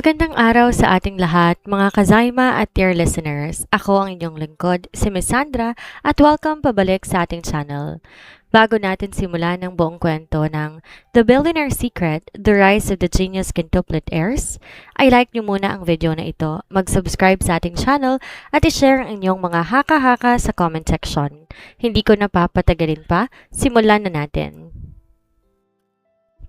Magandang araw sa ating lahat, mga Kazaima at dear listeners. Ako ang inyong lingkod, si Miss Sandra, at welcome pabalik sa ating channel. Bago natin simulan ang buong kwento ng The Billionaire Secret, The Rise of the Genius Quintuplet Heirs, ay like nyo muna ang video na ito, mag-subscribe sa ating channel, at i-share ang inyong mga haka-haka sa comment section. Hindi ko napapatagalin pa, simulan na natin.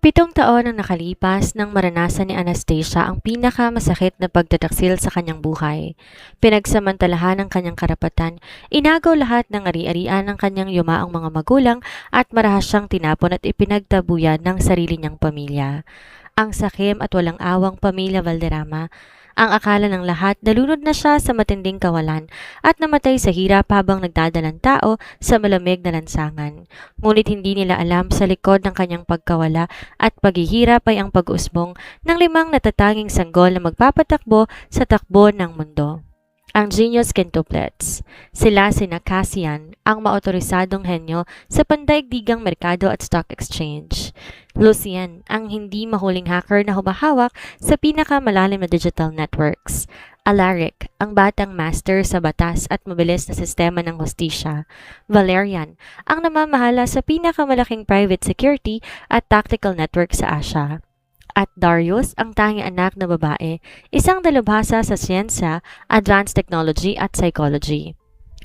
7 taon ang nakalipas nang maranasan ni Anastasia ang pinakamasakit na pagtataksil sa kanyang buhay. Pinagsamantalahan ang kanyang karapatan, inagaw lahat ng ari-arian ng kanyang yumaang mga magulang at marahas siyang tinapon at ipinagtabuyan ng sarili niyang pamilya. Ang sakim at walang awang pamilya Valderrama. Ang akala ng lahat nalunod na siya sa matinding kawalan at namatay sa hirap habang nagdadalang tao sa malamig na lansangan. Ngunit hindi nila alam sa likod ng kanyang pagkawala at paghihirap ay ang pag-usbong ng 5 natatanging sanggol na magpapatakbo sa takbo ng mundo. Ang Genius Quintuplets. Sila sina Cassian, ang maotorisadong henyo sa pandaigdigang merkado at stock exchange. Lucien, ang hindi mahuling hacker na humahawak sa pinakamalalim na digital networks. Alaric, ang batang master sa batas at mabilis na sistema ng hustisya. Valerian, ang namamahala sa pinakamalaking private security at tactical network sa Asia. At Darius, ang tanging anak na babae, isang dalubhasa sa siyensya, advanced technology at psychology.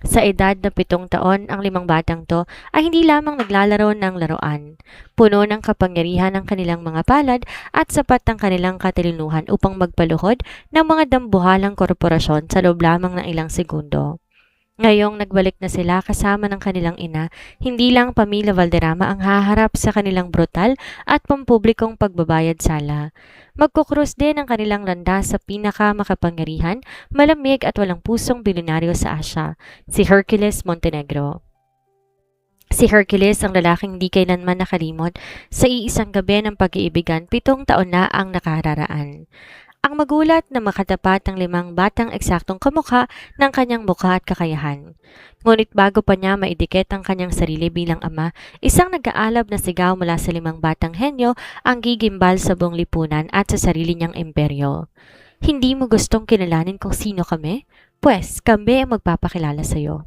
Sa edad na 7 taon, ang 5 batang to ay hindi lamang naglalaro ng laruan. Puno ng kapangyarihan ang kanilang mga palad at sapat ang kanilang katilinuhan upang magpaluhod ng mga dambuhalang korporasyon sa loob lamang ng ilang segundo. Ngayong nagbalik na sila kasama ng kanilang ina, hindi lang pamilya Valderrama ang haharap sa kanilang brutal at pampublikong pagbabayad sala. Magkukrus din ang kanilang landas sa pinakamakapangyarihan, malamig at walang pusong bilyonaryo sa Asia, si Hercules Montenegro. Si Hercules ang lalaking di kailanman nakalimot sa iisang gabi ng pag-iibigan, 7 taon na ang nakararaan. Ang magulat na makatapat ng 5 batang eksaktong kamukha ng kanyang mukha at kakayahan. Ngunit bago pa niya maidikit ang kanyang sarili bilang ama, isang nag-aalab na sigaw mula sa 5 batang henyo ang gigimbal sa buong lipunan at sa sarili niyang imperyo. Hindi mo gustong kilalanin kung sino kami? Pwes, kami ang magpapakilala sa iyo.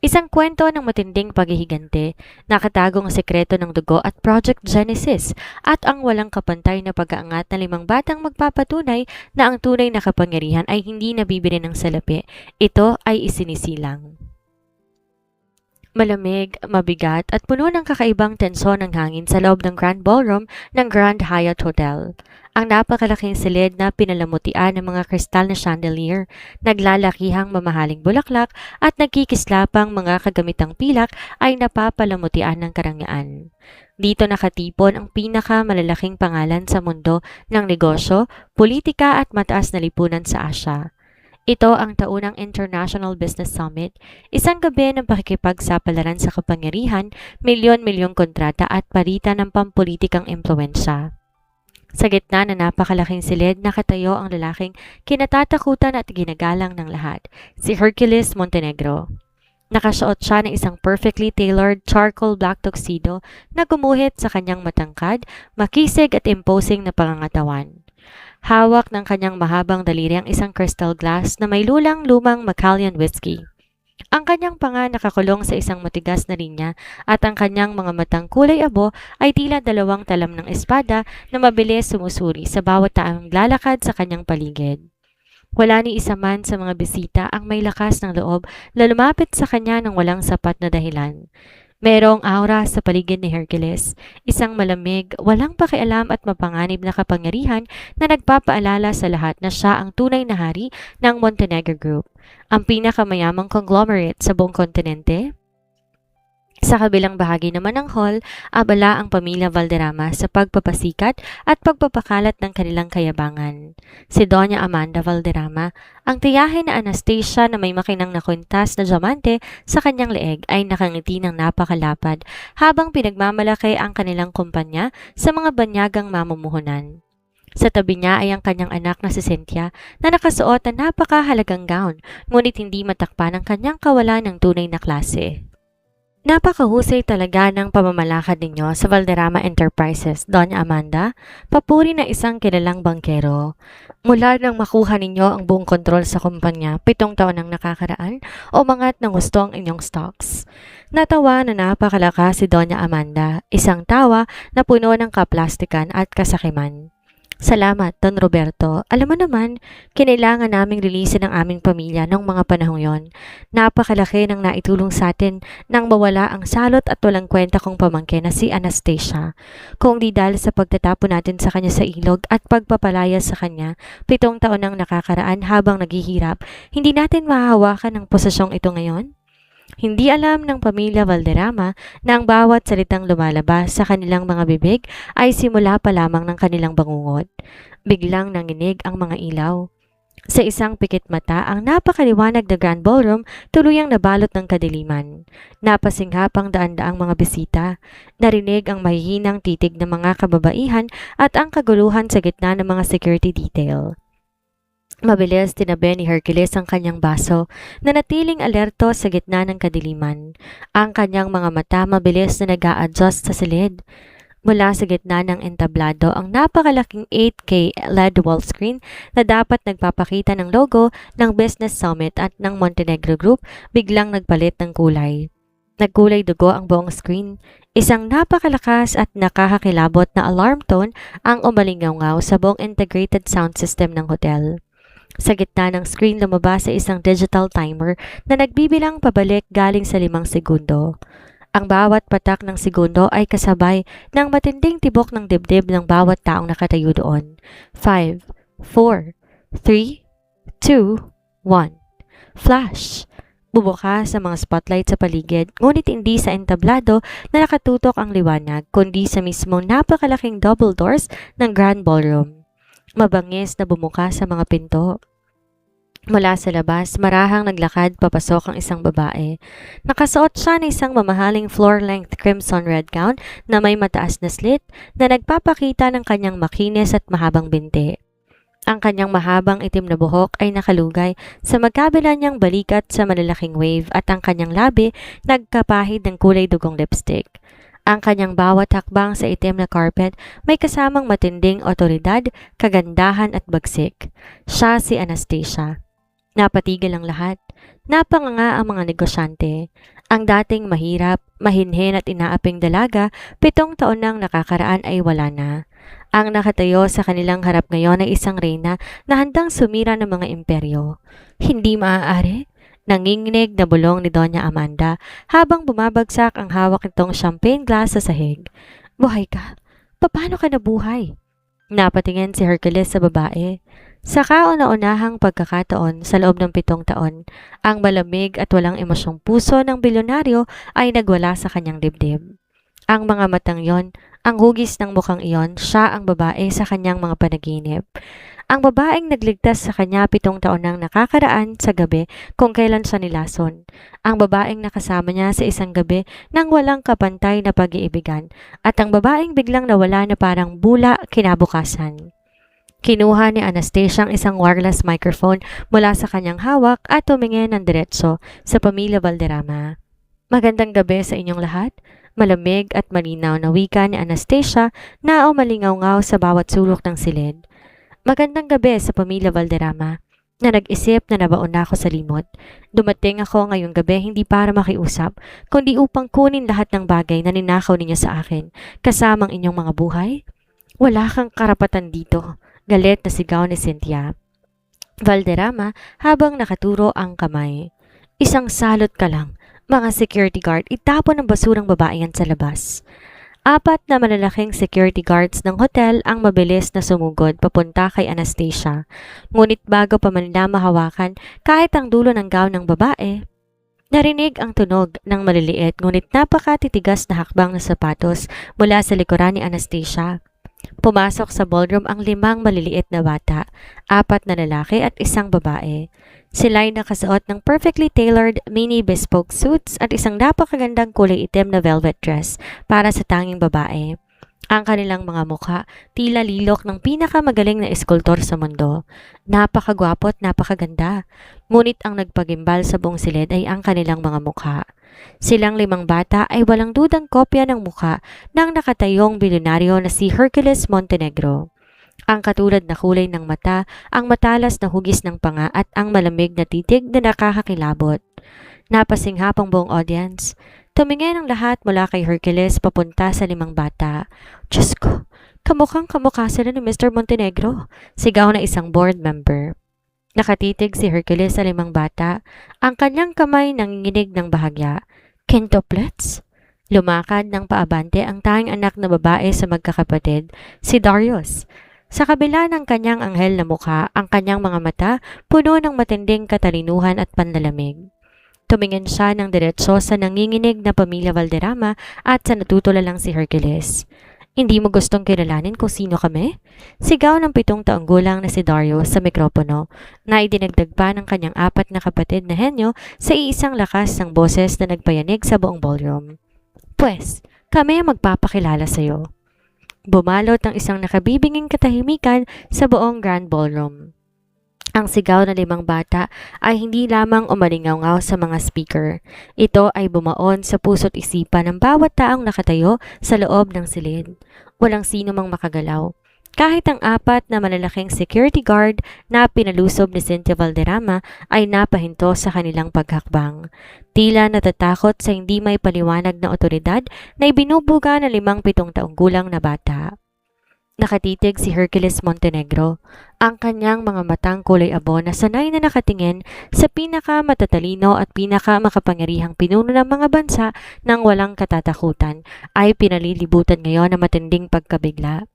Isang kwento ng matinding paghihigante, nakatagong sekreto ng dugo at Project Genesis at ang walang kapantay na pag-aangat ng 5 batang magpapatunay na ang tunay na kapangyarihan ay hindi nabibili ng salapi. Ito ay isinisilang. Malamig, mabigat at puno ng kakaibang tensyon ng hangin sa loob ng Grand Ballroom ng Grand Hyatt Hotel. Ang napakalaking silid na pinalamutian ng mga kristal na chandelier, naglalakihang mamahaling bulaklak at nagkikislapang mga kagamitang pilak ay napapalamutian ng karangyaan. Dito nakatipon ang pinakamalalaking pangalan sa mundo ng negosyo, politika at mataas na lipunan sa Asia. Ito ang taunang International Business Summit, isang gabi ng pakikipagsapalaran sa kapangyarihan, milyon-milyong kontrata at palitan ng pampulitikang impluwensya. Sa gitna na napakalaking silid, nakatayo ang lalaking kinatatakutan at ginagalang ng lahat, si Hercules Montenegro. Nakasuot siya ng isang perfectly tailored charcoal black tuxedo na gumuhit sa kanyang matangkad, makisig at imposing na pangangatawan. Hawak ng kanyang mahabang daliri ang isang crystal glass na may lulang lumang Macallan whiskey. Ang kanyang panga nakakulong sa isang matigas na linya at ang kanyang mga matang kulay abo ay tila 2 talam ng espada na mabilis sumusuri sa bawat taong lalakad sa kanyang paligid. Wala ni isa man sa mga bisita ang may lakas ng loob na lumapit sa kanya ng walang sapat na dahilan. Merong aura sa paligid ni Hercules, isang malamig, walang pakialam at mapanganib na kapangyarihan na nagpapaalala sa lahat na siya ang tunay na hari ng Montenegro Group, ang pinakamayamang conglomerate sa buong kontinente. Sa kabilang bahagi naman ng hall, abala ang pamilya Valderrama sa pagpapasikat at pagpapakalat ng kanilang kayabangan. Si Doña Amanda Valderrama, ang tiyahin na Anastasia na may makinang nakwintas na diamante sa kanyang leeg ay nakangiti ng napakalapad habang pinagmamalaki ang kanilang kumpanya sa mga banyagang mamumuhunan. Sa tabi niya ay ang kanyang anak na si Cynthia na nakasuot ng napakahalagang gown, ngunit hindi matakpan ang kanyang kawalan ng tunay na klase. Napakahusay talaga ng pamamalakad ninyo sa Valderrama Enterprises, Doña Amanda, papuri na isang kilalang bangkero. Mula nang makuha ninyo ang buong kontrol sa kumpanya 7 taon ang nakakaraan, umangat ng gusto ang inyong stocks. Natawa na napakalakas si Doña Amanda, isang tawa na puno ng kaplastikan at kasakiman. Salamat, Don Roberto. Alam mo naman, kinailangan naming lilisin ang aming pamilya noong mga panahong yon. Napakalaki ng naitulong sa atin nang mawala ang salot at walang kwenta kong pamangkin na si Anastasia. Kung di dahil sa pagtatapon natin sa kanya sa ilog at pagpapalaya sa kanya, 7 taon ang nakakaraan habang naghihirap, hindi natin mahahawakan ang posesyong ito ngayon? Hindi alam ng pamilya Valderrama na ang bawat salitang lumalabas sa kanilang mga bibig ay simula pa lamang ng kanilang bangungot. Biglang nanginig ang mga ilaw. Sa isang pikit mata, ang napakaliwanag na Grand Ballroom tuluyang nabalot ng kadiliman. Napasinghap ang daan-daang mga bisita. Narinig ang mahihinang titig ng mga kababaihan at ang kaguluhan sa gitna ng mga security detail. Mabilis tinabi ni Hercules ang kanyang baso, nanatiling alerto sa gitna ng kadiliman. Ang kanyang mga mata mabilis na nag-a-adjust sa silid. Mula sa gitna ng entablado ang napakalaking 8K LED wall screen na dapat nagpapakita ng logo ng Business Summit at ng Montenegro Group biglang nagpalit ng kulay. Nagkulay dugo ang buong screen. Isang napakalakas at nakakakilabot na alarm tone ang umalingaw-ngaw sa buong integrated sound system ng hotel. Sa gitna ng screen lumabas sa isang digital timer na nagbibilang pabalik galing sa 5 segundo. Ang bawat patak ng segundo ay kasabay ng matinding tibok ng dibdib ng bawat taong nakatayo doon. 5, 4, 3, 2, 1. Flash! Bubukas sa mga spotlight sa paligid, ngunit hindi sa entablado na nakatutok ang liwanag, kundi sa mismong napakalaking double doors ng Grand Ballroom. Mabangis na bumukas sa mga pinto. Mula sa labas, marahang naglakad papasok ang isang babae. Nakasuot siya ng isang mamahaling floor-length crimson red gown na may mataas na slit na nagpapakita ng kanyang makinis at mahabang binti. Ang kanyang mahabang itim na buhok ay nakalugay sa magkabila niyang balikat sa malalaking wave at ang kanyang labi nagkapahid ng kulay dugong lipstick. Ang kanyang bawat hakbang sa itim na carpet may kasamang matinding otoridad, kagandahan at bagsik. Siya si Anastasia. Napatigil ang lahat. Napanganga ang mga negosyante. Ang dating mahirap, mahinhin at inaaping dalaga, 7 taon nang nakakaraan ay wala na. Ang nakatayo sa kanilang harap ngayon ay isang reyna na handang sumira ng mga imperyo. Hindi maaari? Nanginginig na bulong ni Doña Amanda habang bumabagsak ang hawak nitong champagne glass sa sahig. Buhay ka? Paano ka nabuhay? Napatingin si Hercules sa babae. Sa kauna-unahang pagkakataon sa loob ng 7 taon, ang malamig at walang emosyong puso ng bilyonaryo ay nagwala sa kanyang dibdib. Ang mga matang yon, ang hugis ng mukhang iyon, siya ang babae sa kanyang mga panaginip. Ang babaeng nagligtas sa kanya 7 taon nang nakakaraan sa gabi kung kailan siya nilason. Ang babaeng nakasama niya sa isang gabi nang walang kapantay na pag-iibigan. At ang babaeng biglang nawala na parang bula kinabukasan. Kinuha ni Anastasia ang isang wireless microphone mula sa kanyang hawak at tumingin ng diretso sa pamilya Valderrama. Magandang gabi sa inyong lahat. Malamig at malinaw na wika ni Anastasia na umalingaw-ngaw sa bawat sulok ng silid. Magandang gabi sa pamilya Valderrama, na nag-isip na nabaon na ako sa limot. Dumating ako ngayong gabi hindi para makiusap, kundi upang kunin lahat ng bagay na ninakaw ninyo sa akin, kasamang inyong mga buhay. Wala kang karapatan dito, galit na sigaw ni Cynthia Valderrama habang nakaturo ang kamay. Isang salot ka lang, mga security guard, itapon ang basurang babae yan sa labas. 4 na malalaking security guards ng hotel ang mabilis na sumugod papunta kay Anastasia. Ngunit bago pa man nila mahawakan kahit ang dulo ng gown ng babae, narinig ang tunog ng maliliit ngunit napakatitigas na hakbang na sapatos mula sa likuran ni Anastasia. Pumasok sa ballroom ang 5 maliliit na bata, 4 na lalaki at 1 babae. Sila'y nakasuot ng perfectly tailored mini bespoke suits at isang napakagandang kulay itim na velvet dress para sa tanging babae. Ang kanilang mga mukha, tila lilok ng pinakamagaling na eskultor sa mundo. Napakagwapo at napakaganda. Ngunit ang nagpagimbal sa buong silid ay ang kanilang mga mukha. Silang limang bata ay walang dudang kopya ng mukha ng nakatayong bilyonaryo na si Hercules Montenegro. Ang katulad na kulay ng mata, ang matalas na hugis ng panga at ang malamig na titig na nakakakilabot. Napasinghap ang buong audience. Tumingin ang lahat mula kay Hercules papunta sa limang bata. Diyos ko, kamukhang kamukha sila ni Mr. Montenegro, sigaw na isang board member. Nakatitig si Hercules sa limang bata, ang kanyang kamay nanginginig ng bahagya. Quintuplets? Lumakad ng paabante ang tanging anak na babae sa magkakapatid, si Darius. Sa kabila ng kanyang anghel na mukha, ang kanyang mga mata puno ng matinding katalinuhan at panlalamig. Tumingin siya ng diretso sa nanginginig na pamilya Valderrama at sa natutulalang si Hercules. Hindi mo gustong kilalanin kung sino kami? Sigaw ng 7 taong gulang na si Dario sa mikropono na idinagdag pa ng kanyang 4 na kapatid na henyo sa iisang lakas ng boses na nagpayanig sa buong ballroom. Pwes, kami ang magpapakilala sa iyo. Bumalot ang isang nakabibinging katahimikan sa buong Grand Ballroom. Ang sigaw ng limang bata ay hindi lamang umalingaw sa mga speaker. Ito ay bumaon sa puso't isipan ng bawat taong nakatayo sa loob ng silid. Walang sino mang makagalaw. Kahit ang 4 na malalaking security guard na pinalusob ni Cynthia Valderrama ay napahinto sa kanilang paghakbang. Tila natatakot sa hindi may paliwanag na otoridad na ibinubuga ng 5-7 taong gulang na bata. Nakatitig si Hercules Montenegro, ang kanyang mga matang kulay abo na sanay na nakatingin sa pinakamatatalino at pinakamakapangyarihang pinuno ng mga bansa ng walang katatakutan ay pinalilibutan ngayon ng matinding pagkabigla.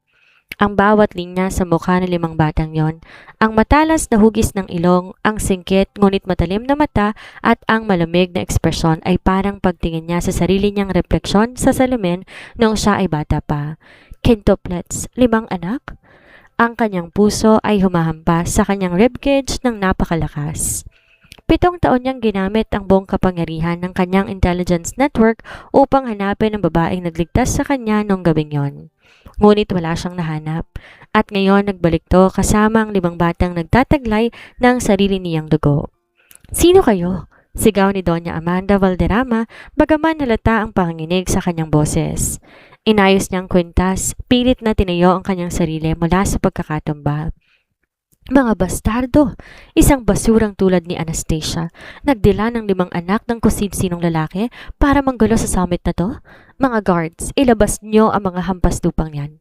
Ang bawat linya sa mukha ng 5 batang yon, ang matalas na hugis ng ilong, ang singkit ngunit matalim na mata at ang malamig na ekspresyon ay parang pagtingin niya sa sarili niyang refleksyon sa salamin noong siya ay bata pa. Quintuplets, 5 anak? Ang kanyang puso ay humahampas sa kanyang ribcage ng napakalakas. 7 taon niyang ginamit ang buong kapangyarihan ng kanyang intelligence network upang hanapin ang babaeng nagligtas sa kanya noong gabing yon. Ngunit wala siyang nahanap at ngayon nagbalik to kasama ang 5 batang nagtataglay ng sarili niyang dugo. Sino kayo? Sigaw ni Doña Amanda Valderrama bagaman halata ang panginginig sa kanyang boses. Inayos niyang kwintas, pilit na tinayo ang kanyang sarili mula sa pagkakatumba. Mga bastardo! Isang basurang tulad ni Anastasia, nagdila ng 5 anak ng kusin-sinong lalaki para manggulo sa summit na to? Mga guards, ilabas niyo ang mga hampas lupang yan.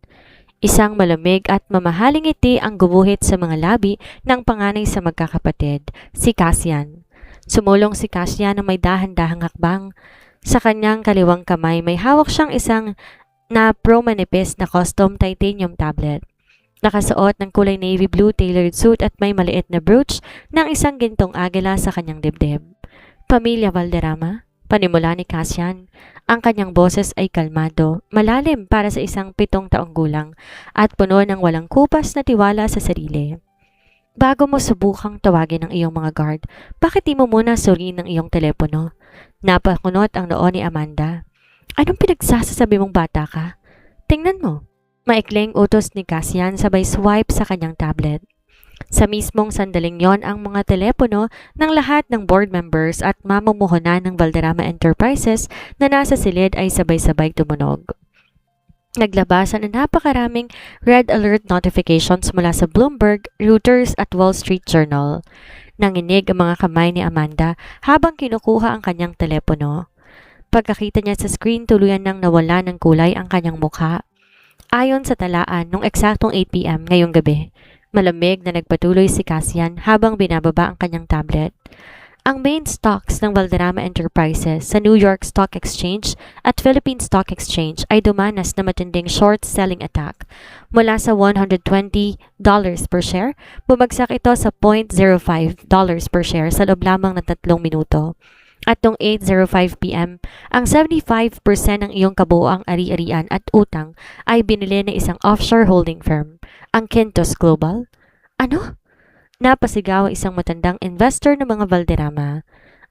Isang malamig at mamahaling ngiti ang gumuhit sa mga labi ng panganay sa magkakapatid, si Cassian. Sumulong si Cassian na may dahan-dahang hakbang. Sa kanyang kaliwang kamay may hawak siyang isang na pro-manipis na custom titanium tablet. Nakasuot ng kulay navy blue tailored suit at may maliit na brooch ng isang gintong agila sa kanyang dibdib. Pamilya Valderrama, panimula ni Cassian. Ang kanyang boses ay kalmado, malalim para sa isang 7 taong gulang at puno ng walang kupas na tiwala sa sarili. Bago mo subukang tawagin ang iyong mga guard, bakit di mo muna suriin ang iyong telepono? Napakunot ang noo ni Amanda. Anong pinagsasasabi mong bata ka? Tingnan mo. Maikling utos ni Cassian sabay swipe sa kanyang tablet. Sa mismong sandaling yon ang mga telepono ng lahat ng board members at mamumuhunan ng Valderrama Enterprises na nasa silid ay sabay-sabay tumunog. Naglabasan ang napakaraming red alert notifications mula sa Bloomberg, Reuters at Wall Street Journal. Nanginig ang mga kamay ni Amanda habang kinukuha ang kanyang telepono. Pagkakita niya sa screen, tuluyan nang nawala ng kulay ang kanyang mukha. Ayon sa talaan, nung eksaktong 8 p.m. ngayong gabi, malamig na nagpatuloy si Cassian habang binababa ang kanyang tablet. Ang main stocks ng Valderrama Enterprises sa New York Stock Exchange at Philippine Stock Exchange ay dumanas na matinding short-selling attack. Mula sa $120 per share, bumagsak ito sa $0.05 per share sa loob lamang ng 3 minuto. At noong 8:05 p.m., ang 75% ng iyong kabuoang ari-arian at utang ay binili ng isang offshore holding firm, ang Quintus Global. Ano? Napasigaw ang isang matandang investor ng mga Valderrama.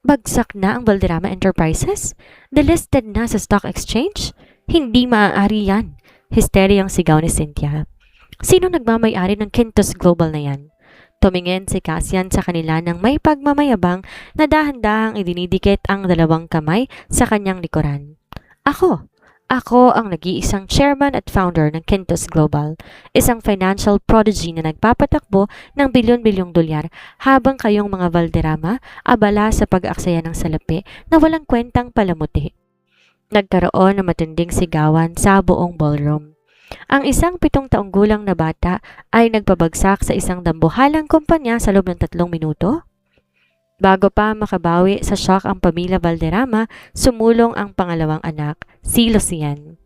Bagsak na ang Valderrama Enterprises? Delisted na sa stock exchange? Hindi maaari yan. Histeryang sigaw ni Cynthia. Sino nagmamay-ari ng Quintus Global na yan? Tumingin si Cassian sa kanila ng may pagmamayabang na dahan-dahang idinidikit ang dalawang kamay sa kanyang likuran. Ako! Ako ang nag-iisang chairman at founder ng Quintus Global, isang financial prodigy na nagpapatakbo ng bilyon-bilyong dolyar habang kayong mga Valderrama abala sa pag-aaksaya ng salapi na walang kwentang palamuti. Nagkaroon ng matinding sigawan sa buong ballroom. Ang isang 7 taong gulang na bata ay nagpabagsak sa isang dambuhalang kumpanya sa loob ng 3 minuto. Bago pa makabawi sa shock ang pamilya Valderrama, sumulong ang pangalawang anak, si Lucian.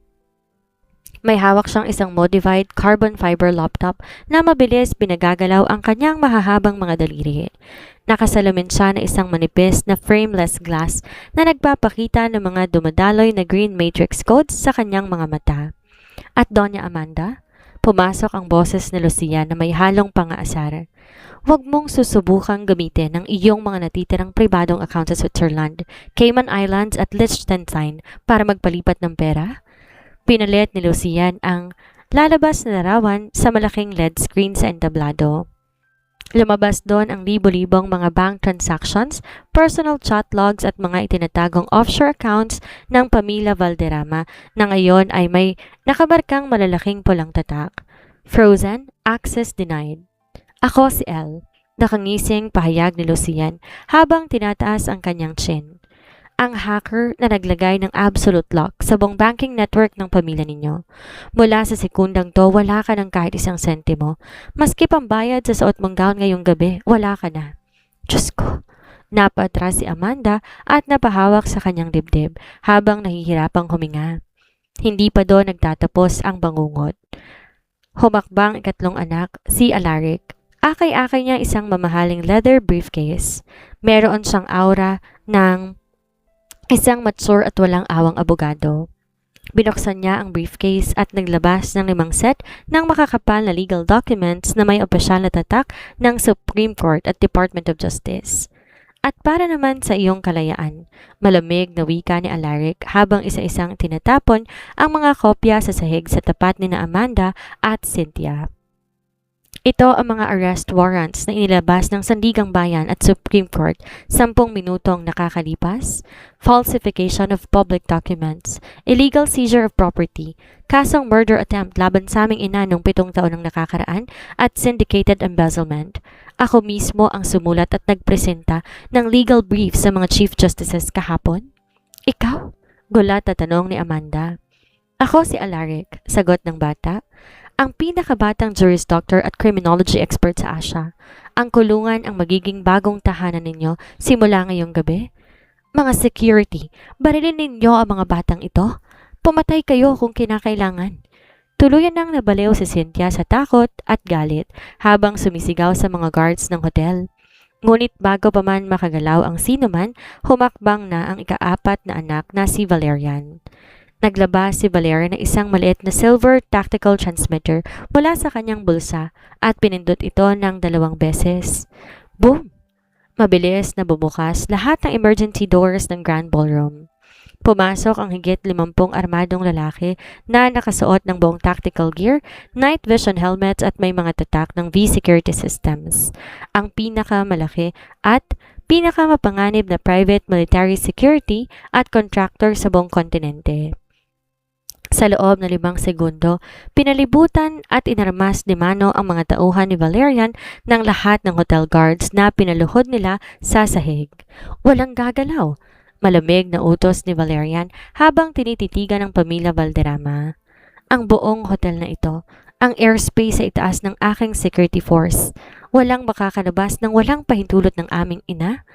May hawak siyang isang modified carbon fiber laptop na mabilis pinagagalaw ang kanyang mahahabang mga daliri. Nakasalamin siya ng isang manipis na frameless glass na nagpapakita ng mga dumadaloy na green matrix codes sa kanyang mga mata. At Doña Amanda, pumasok ang boses ni Lucian na may halong pang-aasar. Huwag mong susubukang gamitin ang iyong mga natitirang pribadong account sa Switzerland, Cayman Islands at Liechtenstein para magpalipat ng pera. Pinalit ni Lucian ang lalabas na larawan sa malaking LED screen sa entablado. Lumabas doon ang libo-libong mga bank transactions, personal chat logs at mga itinatagong offshore accounts ng pamilya Valderrama na ngayon ay may nakamarkang malalaking pulang tatak. Frozen, access denied. Ako si Elle, nakangising pahayag ni Lucian habang tinataas ang kanyang chin. Ang hacker na naglagay ng absolute lock sa buong banking network ng pamilya ninyo. Mula sa sekundang to, wala ka ng kahit isang sentimo. Maski pambayad sa suot mong gown ngayong gabi, wala ka na. Diyos ko! Napatras si Amanda at napahawak sa kanyang dibdib habang nahihirapang huminga. Hindi pa doon nagtatapos ang bangungot. Humakbang ikatlong anak, si Alaric. Akay-akay niya isang mamahaling leather briefcase. Meron siyang aura ng isang mature at walang awang abogado. Binuksan niya ang briefcase at naglabas ng 5 set ng makakapal na legal documents na may opisyal na tatak ng Supreme Court at Department of Justice. At para naman sa iyong kalayaan, malamig na wika ni Alaric habang isa-isang tinatapon ang mga kopya sa sahig sa tapat ni na Amanda at Cynthia. Ito ang mga arrest warrants na inilabas ng Sandigang Bayan at Supreme Court 10 minutong nakakalipas, falsification of public documents, illegal seizure of property, kasong murder attempt laban sa aming ina nung 7 taon ng nakakaraan at syndicated embezzlement. Ako mismo ang sumulat at nagpresenta ng legal brief sa mga Chief Justices kahapon. Ikaw? Gulat na tanong ni Amanda. Ako si Alaric, sagot ng bata. Ang pinakabatang Juris Doctor at Criminology expert sa Asia. Ang kulungan ang magiging bagong tahanan ninyo simula ngayong gabi. Mga security, barilin ninyo ang mga batang ito. Pumatay kayo kung kinakailangan. Tuluyan nang nabaliw si Cynthia sa takot at galit habang sumisigaw sa mga guards ng hotel. Ngunit bago pa man makagalaw ang sinuman, humakbang na ang ika-4 na anak na si Valerian. Naglabas si Valerian ng isang maliit na silver tactical transmitter mula sa kanyang bulsa at pinindot ito ng 2 beses. Boom! Mabilis na bumukas lahat ng emergency doors ng Grand Ballroom. Pumasok ang higit 50 armadong lalaki na nakasuot ng buong tactical gear, night vision helmets at may mga tatak ng V-security systems. Ang pinakamalaki at pinakamapanganib na private military security at contractor sa buong kontinente. Sa loob ng 5 segundo, pinalibutan at inarmas ni Mano ang mga tauhan ni Valerian ng lahat ng hotel guards na pinaluhod nila sa sahig. Walang gagalaw. Malamig na utos ni Valerian habang tinititigan ng pamilya Valderrama. Ang buong hotel na ito, ang airspace sa itaas ng aking security force. Walang makakalabas ng walang pahintulot ng aming ina.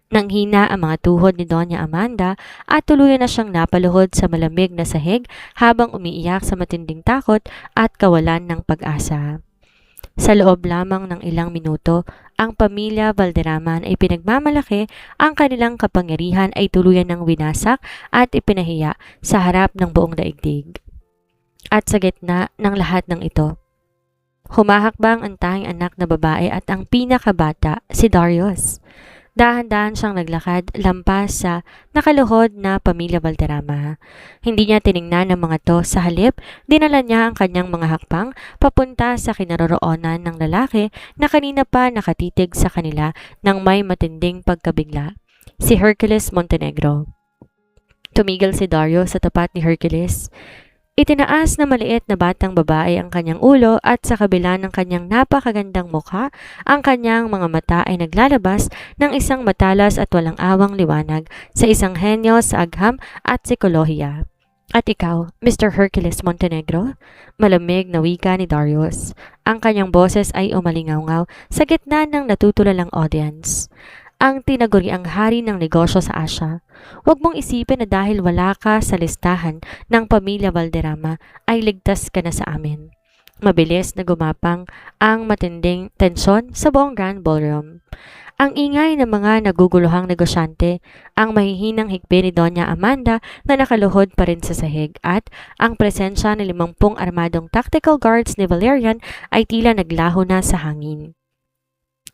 Nanghina ang mga tuhod ni Doña Amanda at tuluyan na siyang napaluhod sa malamig na sahig habang umiiyak sa matinding takot at kawalan ng pag-asa. Sa loob lamang ng ilang minuto, ang pamilya Valderrama ay pinagmamalaki ang kanilang kapangyarihan ay tuluyan ng winasak at ipinahiya sa harap ng buong daigdig. At sa gitna ng lahat ng ito, humahakbang ang tanging anak na babae at ang pinakabata, si Darius. Dahan-dahan siyang naglakad lampas sa nakaluhod na pamilya Valderrama. Hindi niya tiningnan ang mga to, sa halip, dinala niya ang kanyang mga hakbang papunta sa kinaroroonan ng lalaki na kanina pa nakatitig sa kanila ng may matinding pagkabigla, si Hercules Montenegro. Tumigil si Dario sa tapat ni Hercules. Itinaas na maliit na batang babae ang kanyang ulo at sa kabila ng kanyang napakagandang mukha, ang kanyang mga mata ay naglalabas ng isang matalas at walang awang liwanag sa isang henyo sa agham at psikolohiya. At ikaw, Mr. Hercules Montenegro? Malamig na wika ni Darius. Ang kanyang boses ay umalingaw-ngaw sa gitna ng natutulalang audience. Ang tinaguriang hari ng negosyo sa Asia. Huwag mong isipin na dahil wala ka sa listahan ng pamilya Valderrama ay ligtas ka na sa amin. Mabilis na gumapang ang matinding tensyon sa buong Grand Ballroom. Ang ingay ng mga naguguluhang negosyante, ang mahihinang higpi ni Doña Amanda na nakaluhod pa rin sa sahig at ang presensya ng 50 armadong tactical guards ni Valerian ay tila naglaho na sa hangin.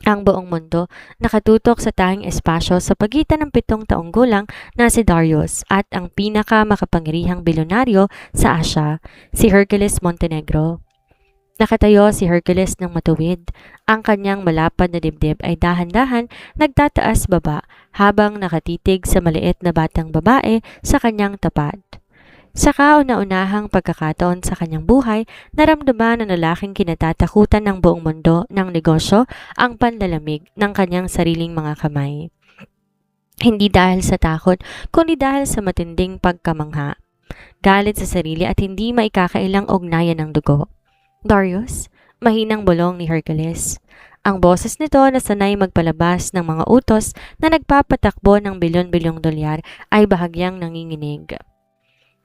Ang buong mundo nakatutok sa tanging espasyo sa pagitan ng 7 taong gulang na si Darius at ang pinakamakapangyarihang bilyonaryo sa Asia, si Hercules Montenegro. Nakatayo si Hercules ng matuwid. Ang kanyang malapad na dibdib ay dahan-dahan nagtataas baba habang nakatitig sa maliit na batang babae sa kanyang tapat. Sa kauna-unahang pagkakataon sa kanyang buhay, naramdaman ng lalaking kinatatakutan ng buong mundo ng negosyo ang panlalamig ng kanyang sariling mga kamay. Hindi dahil sa takot, kundi dahil sa matinding pagkamangha. Galit sa sarili at hindi maikakailang ugnayan ng dugo. Darius, mahinang bulong ni Hercules. Ang boses nito na sanay magpalabas ng mga utos na nagpapatakbo ng bilyon-bilyong dolyar ay bahagyang nanginginig.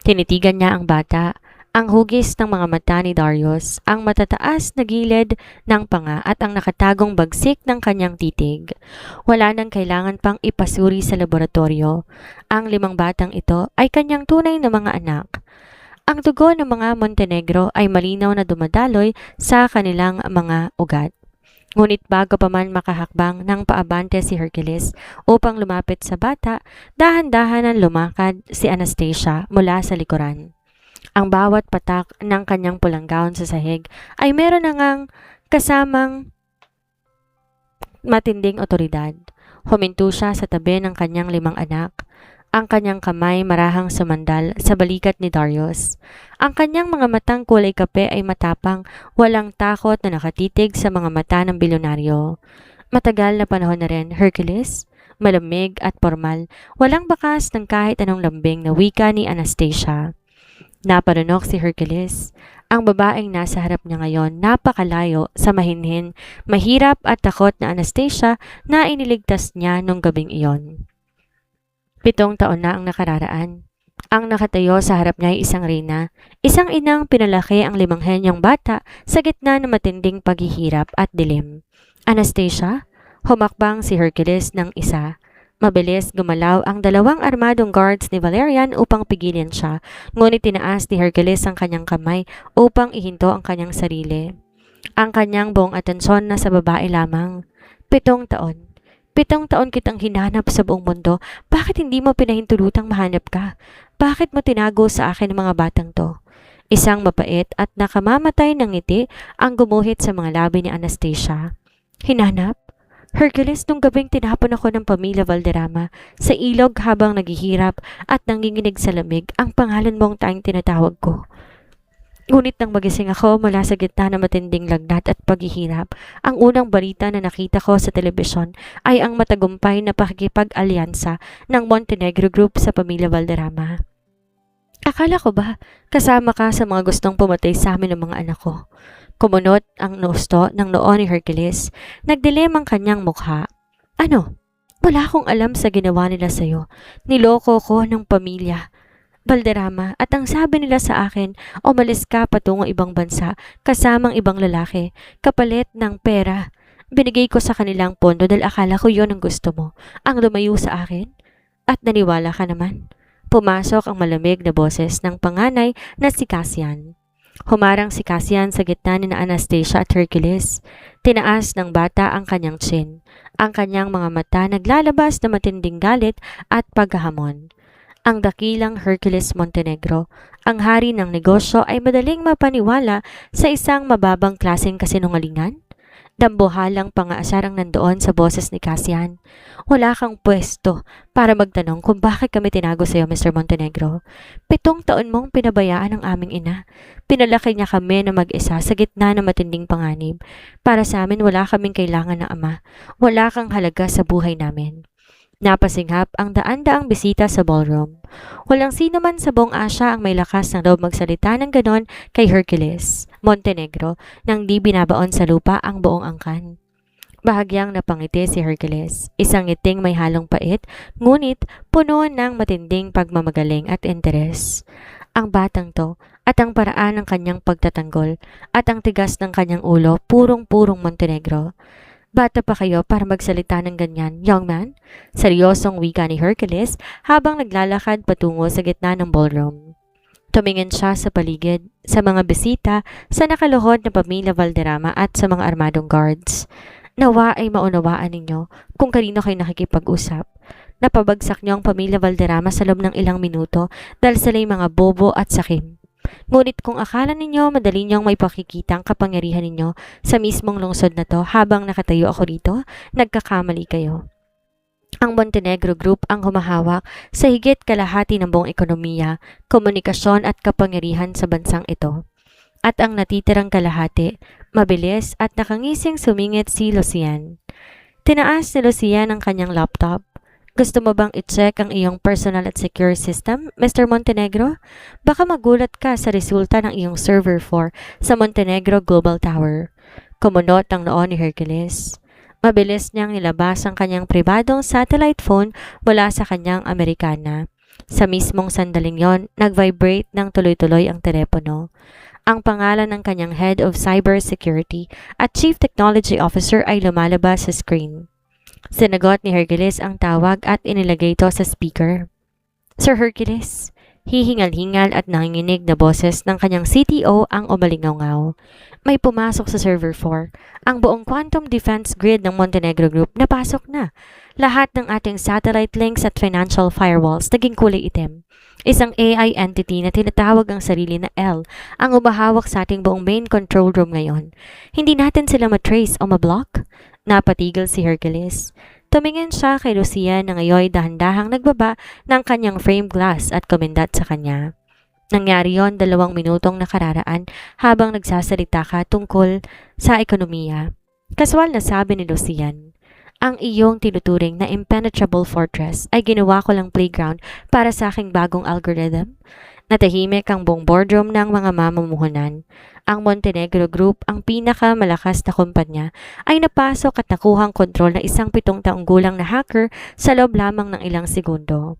Tinitigan niya ang bata, ang hugis ng mga mata ni Darius, ang matataas na gilid ng panga at ang nakatagong bagsik ng kanyang titig. Wala nang kailangan pang ipasuri sa laboratorio. Ang 5 batang ito ay kanyang tunay na mga anak. Ang dugo ng mga Montenegro ay malinaw na dumadaloy sa kanilang mga ugat. Ngunit bago pa man makahakbang ng paabante si Hercules upang lumapit sa bata, dahan-dahan ang lumakad si Anastasia mula sa likuran. Ang bawat patak ng kanyang pulang gown sa sahig ay meron na ngang kasamang matinding otoridad. Huminto siya sa tabi ng kanyang 5 anak. Ang kanyang kamay marahang sumandal sa balikat ni Darius. Ang kanyang mga matang kulay kape ay matapang, walang takot na nakatitig sa mga mata ng bilyonaryo. Matagal na panahon na rin, Hercules, malamig at formal, walang bakas ng kahit anong lambing na wika ni Anastasia. Naparunok si Hercules. Ang babaeng nasa harap niya ngayon napakalayo sa mahinhin, mahirap at takot na Anastasia na iniligtas niya nung gabing iyon. 7 taon na ang nakararaan. Ang nakatayo sa harap niya ay isang reyna, isang inang pinalaki ang 5 henyong bata sa gitna ng matinding paghihirap at dilim. Anastasia, humakbang si Hercules ng isa. Mabilis gumalaw ang 2 armadong guards ni Valerian upang pigilin siya, ngunit tinaas ni Hercules ang kanyang kamay upang ihinto ang kanyang sarili. Ang kanyang buong atensyon na sa babae lamang. 7 taon. 7 taon kitang hinanap sa buong mundo. Bakit hindi mo pinahintulutang mahanap ka? Bakit mo tinago sa akin ang mga batang to? Isang mapait at nakamamatay ng ngiti ang gumuhit sa mga labi ni Anastasia. Hinanap? Hercules, nung gabing tinapon ako ng pamilya Valderrama sa ilog habang naghihirap at nanginginig sa lamig, ang pangalan mo ang tanging tinatawag ko. Ngunit nang magising ako mula sa gitna ng matinding lagnat at paghihirap, ang unang balita na nakita ko sa telebisyon ay ang matagumpay na pakikipag-alyansa ng Montenegro Group sa pamilya Valderrama. Akala ko ba kasama ka sa mga gustong pumatay sa amin ng mga anak ko? Kumunot ang gusto ng noo ni Hercules. Nagdilim ang kanyang mukha. Ano? Wala akong alam sa ginawa nila sa'yo. Niloko ko ng pamilya Valderrama at ang sabi nila sa akin, umalis ka patungo ibang bansa kasamang ibang lalaki, kapalit ng pera. Binigay ko sa kanilang pondo dahil akala ko yon ang gusto mo, ang lumayo sa akin. At naniwala ka naman. Pumasok ang malamig na boses ng panganay na si Cassian. Humarang si Cassian sa gitna ni na Anastasia at Hercules. Tinaas ng bata ang kanyang chin. Ang kanyang mga mata naglalabas na matinding galit at paghahamon. Ang dakilang Hercules Montenegro, ang hari ng negosyo ay madaling mapaniwala sa isang mababang klaseng kasinungalingan. Dambuhalang pangaasar ang nandoon sa boses ni Cassian. Wala kang pwesto para magtanong kung bakit kami tinago sa iyo, Mr. Montenegro. 7 taon mong pinabayaan ang aming ina. Pinalaki niya kami na mag-isa sa gitna ng matinding panganib. Para sa amin, wala kaming kailangan na ama. Wala kang halaga sa buhay namin. Napasinghap ang daan-daang bisita sa ballroom. Walang sino man sa buong Asya ang may lakas ng loob magsalita ng ganon kay Hercules Montenegro nang di binabaon sa lupa ang buong angkan. Bahagyang napangiti si Hercules, isang ngiting may halong pait, ngunit puno ng matinding pagmamagaling at interes. Ang batang to at ang paraan ng kanyang pagtatanggol at ang tigas ng kanyang ulo purong-purong Montenegro. Bata pa kayo para magsalita ng ganyan, young man? Seryosong wika ni Hercules habang naglalakad patungo sa gitna ng ballroom. Tumingin siya sa paligid, sa mga bisita, sa nakaluhod na pamilya Valderrama at sa mga armadong guards. Nawa ay maunawaan ninyo kung kanino kayo nakikipag-usap. Napabagsak niyo ang pamilya Valderrama sa loob ng ilang minuto dahil sila'y mga bobo at sakim. Ngunit kung akala ninyo madali niyong may pakikita ang kapangyarihan ninyo sa mismong lungsod na to habang nakatayo ako rito, nagkakamali kayo. Ang Montenegro Group ang humahawak sa higit kalahati ng buong ekonomiya, komunikasyon at kapangyarihan sa bansang ito. At ang natitirang kalahati, mabilis at nakangising sumingit si Lucian. Tinaas ni Lucian ang kanyang laptop. Gusto mo bang i-check ang iyong personal at secure system, Mr. Montenegro? Baka magulat ka sa resulta ng iyong server 4 sa Montenegro Global Tower. Kumunot ang noo ni Hercules. Mabilis niyang nilabas ang kanyang pribadong satellite phone mula sa kanyang Amerikana. Sa mismong sandaling yon, nag-vibrate ng tuloy-tuloy ang telepono. Ang pangalan ng kanyang Head of Cybersecurity at Chief Technology Officer ay lumalabas sa screen. Sinagot ni Hercules ang tawag at inilagay ito sa speaker. Sir Hercules, hihingal-hingal at nanginginig na boses ng kanyang CTO ang umalingaw-ngaw. May pumasok sa server 4. Ang buong quantum defense grid ng Montenegro Group napasok na. Lahat ng ating satellite links at financial firewalls naging kulay itim. Isang AI entity na tinatawag ang sarili na L ang umahawak sa ating buong main control room ngayon. Hindi natin sila matrace o mablock? Napatigil si Hercules. Tumingin siya kay Lucia na ngayon dahan-dahang nagbaba ng kanyang frame glass at kumindat sa kanya. Nangyari yon 2 minutong nakararaan habang nagsasalita ka tungkol sa ekonomiya. Kaswal na sabi ni Lucian, ang iyong tinuturing na impenetrable fortress ay ginawa ko lang playground para sa aking bagong algorithm. Natahimik ang buong boardroom ng mga mamumuhunan. Ang Montenegro Group, ang pinakamalakas na kumpanya, ay napasok at nakuhang kontrol ng isang 7 taong gulang na hacker sa loob lamang ng ilang segundo.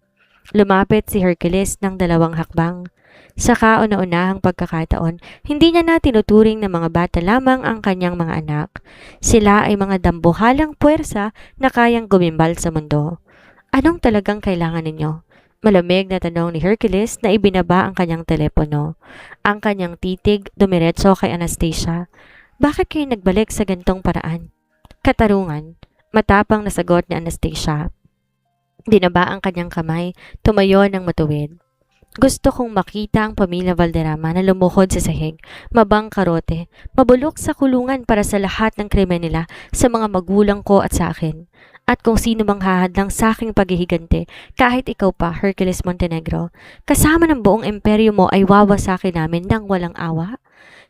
Lumapit si Hercules ng 2 hakbang. Sa kauna-unahang pagkakataon, hindi niya na tinuturing na mga bata lamang ang kanyang mga anak. Sila ay mga dambuhalang puwersa na kayang gumimbal sa mundo. Anong talagang kailangan ninyo? Malamig na tanong ni Hercules na ibinaba ang kanyang telepono. Ang kanyang titig dumiretso kay Anastasia. Bakit kayo nagbalik sa gantong paraan? Katarungan. Matapang na sagot ni Anastasia. Dinaba ang kanyang kamay, tumayo ng matuwid. Gusto kong makita ang pamilya Valderrama na lumuhod sa sahig, mabangkarote, mabulok sa kulungan para sa lahat ng krimen nila sa mga magulang ko at sa akin. At kung sino mang hahadlang sa aking paghihigante, kahit ikaw pa, Hercules Montenegro, kasama ng buong imperyo mo ay wawasakin namin ng walang awa.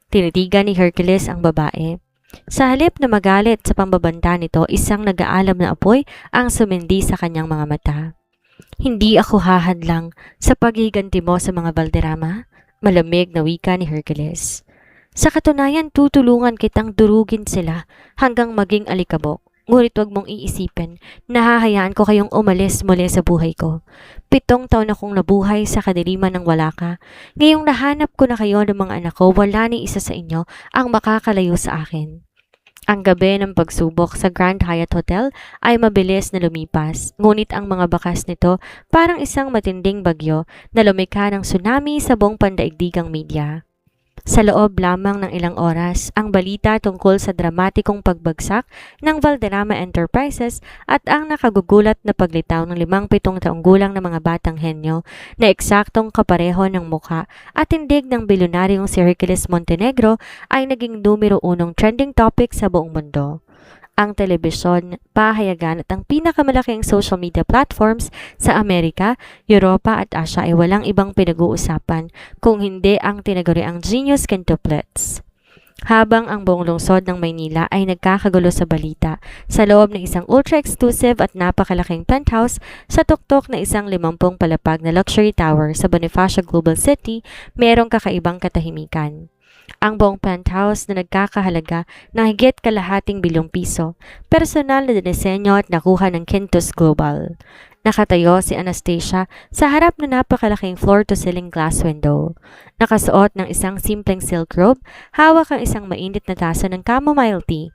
Tinitigan ni Hercules ang babae. Sa halip na magalit sa pambabanta nito, isang nag-aalam na apoy ang sumindi sa kanyang mga mata. Hindi ako hahadlang sa paghiganti mo sa mga Valderrama, malamig na wika ni Hercules. Sa katunayan, tutulungan kitang durugin sila hanggang maging alikabok. Ngunit wag mong iisipin, nahahayaan ko kayong umalis muli sa buhay ko. 7 taon akong nabuhay sa kadiliman ng wala ka. Ngayong nahanap ko na kayo ng mga anak ko, wala ni isa sa inyo ang makakalayo sa akin. Ang gabi ng pagsubok sa Grand Hyatt Hotel ay mabilis na lumipas, ngunit ang mga bakas nito parang isang matinding bagyo na lumikha ng tsunami sa buong pandaigdigang media. Sa loob lamang ng ilang oras, ang balita tungkol sa dramatikong pagbagsak ng Valderrama Enterprises at ang nakagugulat na paglitaw ng 57 taong gulang na mga batang henyo na eksaktong kapareho ng mukha at tindig ng bilyonaryong si Hercules Montenegro ay naging numero unong trending topic sa buong mundo. Ang telebisyon, pahayagan at ang pinakamalaking social media platforms sa Amerika, Europa at Asia ay walang ibang pinag-uusapan kung hindi ang tinaguriang Genius Quintuplets. Habang ang buong lungsod ng Maynila ay nagkakagulo sa balita, sa loob ng isang ultra-exclusive at napakalaking penthouse sa tuktok na isang 50 palapag na luxury tower sa Bonifacio Global City, merong kakaibang katahimikan. Ang buong penthouse na nagkakahalaga ng higit kalahating bilyong piso, personal na dinesenyo at nakuha ng Quintus Global. Nakatayo si Anastasia sa harap ng napakalaking floor-to-ceiling glass window. Nakasuot ng isang simpleng silk robe, hawak ang isang mainit na tasa ng chamomile tea.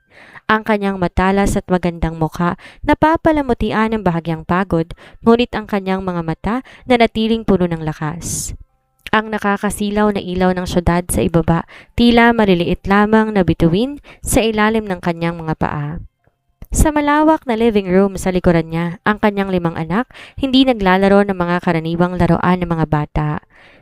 Ang kanyang matalas at magandang mukha napapalamutian ng bahagyang pagod, ngunit ang kanyang mga mata na natiling puno ng lakas. Ang nakakasilaw na ilaw ng syudad sa ibaba, tila maliliit lamang na bituin sa ilalim ng kanyang mga paa. Sa malawak na living room sa likuran niya, ang kanyang 5 anak hindi naglalaro ng mga karaniwang laruan ng mga bata.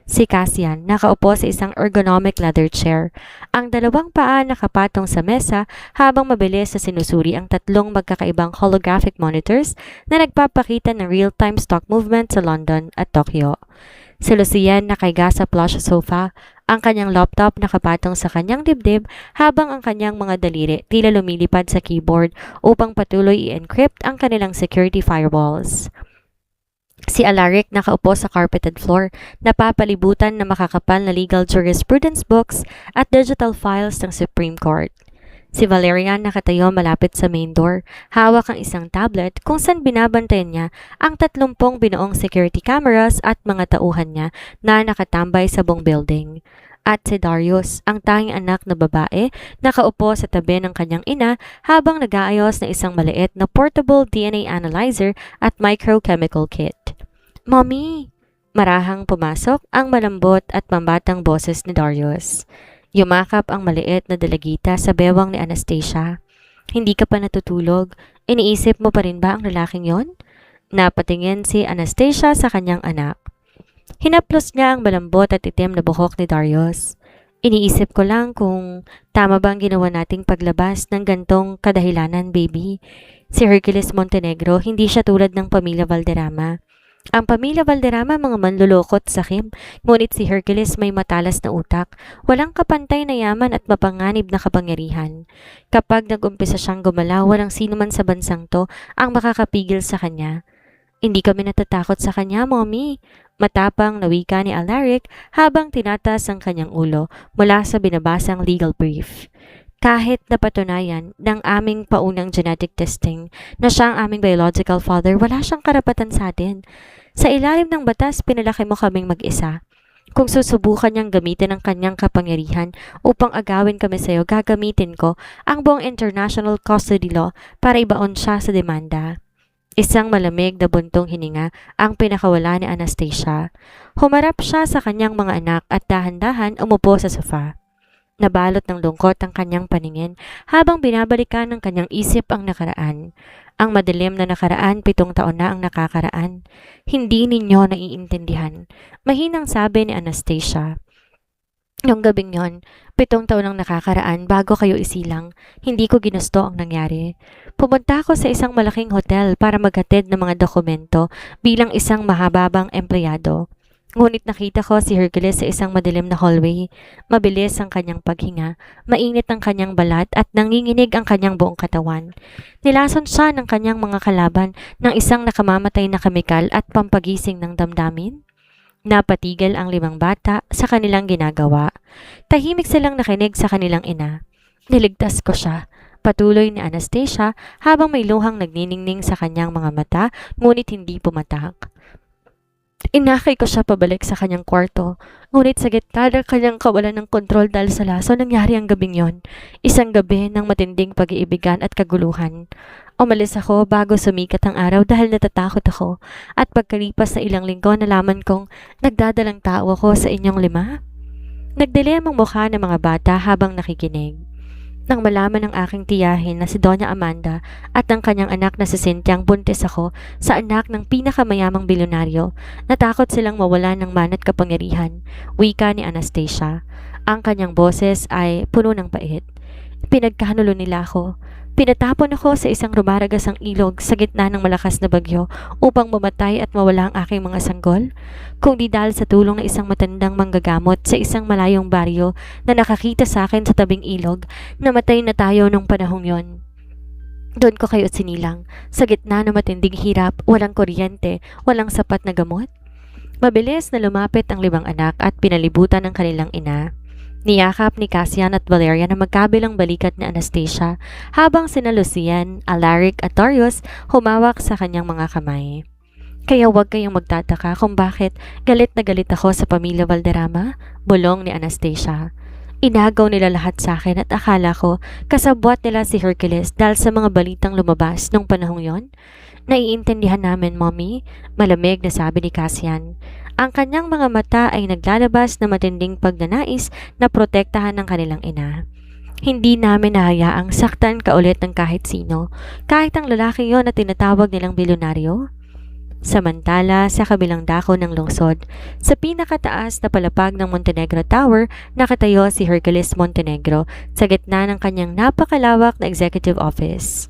Si Cassian nakaupo sa isang ergonomic leather chair. Ang 2 paa nakapatong sa mesa habang mabilis na sinusuri ang 3 magkakaibang holographic monitors na nagpapakita ng real-time stock movement sa London at Tokyo. Si Lucian nakahiga sa plush sofa, ang kanyang laptop nakapatong sa kanyang dibdib habang ang kanyang mga daliri tila lumilipad sa keyboard upang patuloy i-encrypt ang kanilang security firewalls. Si Alaric nakaupo sa carpeted floor, napapalibutan ng makakapal na legal jurisprudence books at digital files ng Supreme Court. Si Valerian nakatayo malapit sa main door, hawak ang isang tablet kung saan binabantayan niya ang 30 binuong security cameras at mga tauhan niya na nakatambay sa buong building. At si Darius, ang tanging anak na babae, nakaupo sa tabi ng kanyang ina habang nag-aayos ng isang maliit na portable DNA analyzer at microchemical kit. "Mommy!" Marahang pumasok ang malambot at pambatang boses ni Darius. Yumakap ang maliit na dalagita sa bewang ni Anastasia. "Hindi ka pa natutulog? Iniisip mo pa rin ba ang lalaking yon?" Napatingin si Anastasia sa kanyang anak. Hinaplos niya ang malambot at itim na buhok ni Darius. "Iniisip ko lang kung tama ba ang ginawa nating paglabas ng gantong kadahilanan, baby. Si Hercules Montenegro, hindi siya tulad ng pamilya Valderrama. Ang pamilya Valderrama mga manlulokot sa sakim, ngunit si Hercules may matalas na utak, walang kapantay na yaman at mapanganib na kapangyarihan. Kapag nag-umpisa siyang gumalaw, walang sino man sa bansang to ang makakapigil sa kanya. Hindi kami natatakot sa kanya, mommy." Matapang na wika ni Alaric habang tinataas ang kanyang ulo mula sa binabasang legal brief. "Kahit napatunayan ng aming paunang genetic testing na siya ang aming biological father, wala siyang karapatan sa atin. Sa ilalim ng batas, pinalaki mo kaming mag-isa. Kung susubukan niyang gamitin ang kanyang kapangyarihan upang agawin kami sa iyo, gagamitin ko ang buong international custody law para ibaon siya sa demanda." Isang malamig na buntong hininga ang pinakawala ni Anastasia. Humarap siya sa kanyang mga anak at dahan-dahan umupo sa sofa. Nabalot ng lungkot ang kanyang paningin habang binabalikan ng kanyang isip ang nakaraan. Ang madilim na nakaraan, 7 taon na ang nakakaraan. "Hindi ninyo naiintindihan," mahinang sabi ni Anastasia. "Noong gabing yon, 7 taon ang nakakaraan bago kayo isilang. Hindi ko ginusto ang nangyari. Pumunta ako sa isang malaking hotel para maghatid ng mga dokumento bilang isang mahababang empleyado. Ngunit nakita ko si Hercules sa isang madilim na hallway. Mabilis ang kanyang paghinga, mainit ang kanyang balat at nanginginig ang kanyang buong katawan. Nilason siya ng kanyang mga kalaban ng isang nakamamatay na kemikal at pampagising ng damdamin." Napatigil ang 5 bata sa kanilang ginagawa. Tahimik silang nakinig sa kanilang ina. "Niligtas ko siya," patuloy ni Anastasia habang may luhang nagniningning sa kanyang mga mata ngunit hindi pumatak. "Inakay ko siya pabalik sa kanyang kwarto, ngunit sa gitna ng kanyang kawalan ng kontrol dahil sa laso, nangyari ang gabing yon. Isang gabi ng matinding pag-iibigan at kaguluhan. Umalis ako bago sumikat ang araw dahil natatakot ako, at pagkalipas na ilang linggo nalaman kong nagdadalang tao ako sa inyong 5. Nagdilim ang mukha ng mga bata habang nakikinig. Nang malaman ng aking tiyahin na si Doña Amanda at ang kanyang anak na si Cynthiang buntis ako sa anak ng pinakamayamang bilyonaryo, natakot silang mawala ng manat kapangyarihan, wika ni Anastasia. Ang kanyang boses ay puno ng pait. Pinagkanulo nila ako. Pinatapon ako sa isang rumaragasang ilog sa gitna ng malakas na bagyo upang mamatay at mawala ang aking mga sanggol. Kung di dahil sa tulong ng isang matandang manggagamot sa isang malayong baryo na nakakita sa akin sa tabing ilog, namatay na tayo nung panahong yon. Doon ko kayo sinilang, sa gitna ng matinding hirap, walang kuryente, walang sapat na gamot. Mabilis na lumapit ang 5 anak at pinalibutan ng kanilang ina. Niyakap ni Cassian at Valeria na magkabilang balikat ni Anastasia habang sina Lucian, Alaric at Darius humawak sa kanyang mga kamay. Kaya huwag kayong magtataka kung bakit galit na galit ako sa pamilya Valderrama, bulong ni Anastasia. Inagaw nila lahat sa akin at akala ko kasabwat nila si Hercules dahil sa mga balitang lumabas nung panahong yon. Naiintindihan namin, Mommy, malamig na sabi ni Cassian. Ang kanyang mga mata ay naglalabas na matinding pagnanais na protektahan ng kanilang ina. Hindi namin nahayaang saktan kaulit ng kahit sino, kahit ang lalaki yon na tinatawag nilang bilyonaryo. Samantala, sa kabilang dako ng lungsod, sa pinakataas na palapag ng Montenegro Tower, nakatayo si Hercules Montenegro sa gitna ng kanyang napakalawak na executive office.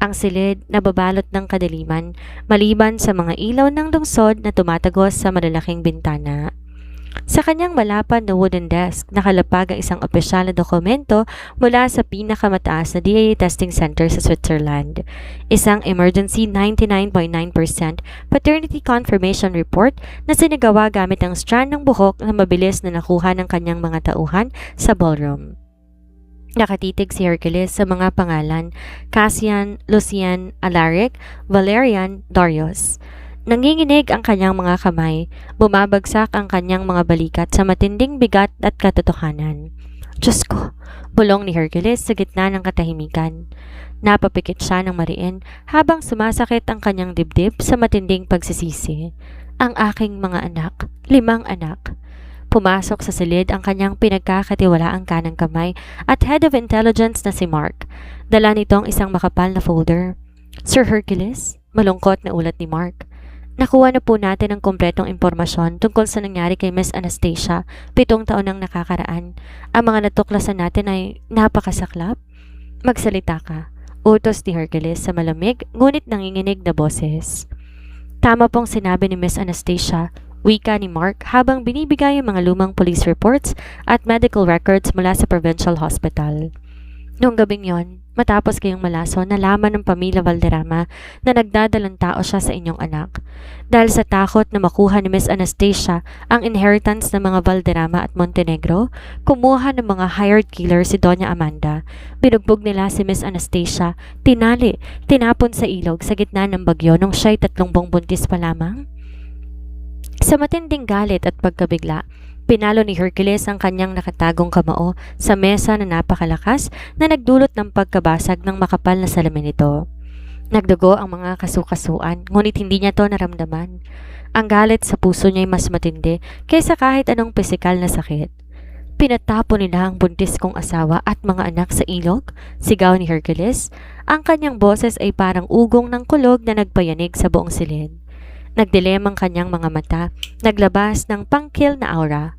Ang silid na babalot ng kadiliman maliban sa mga ilaw ng lungsod na tumatagos sa malalaking bintana. Sa kanyang malapad na wooden desk, nakalapag ang isang opisyal na dokumento mula sa pinakamataas na DNA testing center sa Switzerland. Isang emergency 99.9% paternity confirmation report na sinagawa gamit ang strand ng buhok na mabilis na nakuha ng kanyang mga tauhan sa ballroom. Nakatitig si Hercules sa mga pangalan, Cassian, Lucian, Alaric, Valerian, Darius. Nanginginig ang kanyang mga kamay, bumabagsak ang kanyang mga balikat sa matinding bigat at katotohanan. Diyos ko, bulong ni Hercules sa gitna ng katahimikan. Napapikit siya ng mariin habang sumasakit ang kanyang dibdib sa matinding pagsisisi. Ang aking mga anak, 5 anak. Pumasok sa silid ang kanyang pinagkakatiwalaang kanang kamay at head of intelligence na si Mark. Dala nitong isang makapal na folder. Sir Hercules, malungkot na ulat ni Mark. Nakuha na po natin ang kumpletong impormasyon tungkol sa nangyari kay Miss Anastasia 7 taon nang nakakaraan. Ang mga natuklasan natin ay napakasaklap. Magsalita ka, utos ni Hercules sa malamig ngunit nanginginig na boses. Tama pong sinabi ni Miss Anastasia, wika ni Mark habang binibigay ang mga lumang police reports at medical records mula sa provincial hospital. Noong gabing yon, matapos kayong malaso, nalaman ng pamilya Valderrama na nagdadalang tao siya sa inyong anak. Dahil sa takot na makuha ni Miss Anastasia ang inheritance ng mga Valderrama at Montenegro, kumuha ng mga hired killer si Doña Amanda. Binugbog nila si Miss Anastasia, tinali, tinapon sa ilog sa gitna ng bagyo nung siya'y 3 buwang buntis pa lamang. Sa matinding galit at pagkabigla, pinalo ni Hercules ang kanyang nakatagong kamao sa mesa na napakalakas na nagdulot ng pagkabasag ng makapal na salamin nito. Nagdugo ang mga kasukasuan, ngunit hindi niya to naramdaman. Ang galit sa puso niya ay mas matindi kaysa kahit anong pisikal na sakit. Pinatapon nila ang buntis kong asawa at mga anak sa ilog, sigaw ni Hercules. Ang kanyang boses ay parang ugong ng kulog na nagpayanig sa buong silid. Nagdilim ang kanyang mga mata, naglabas ng pangkil na aura.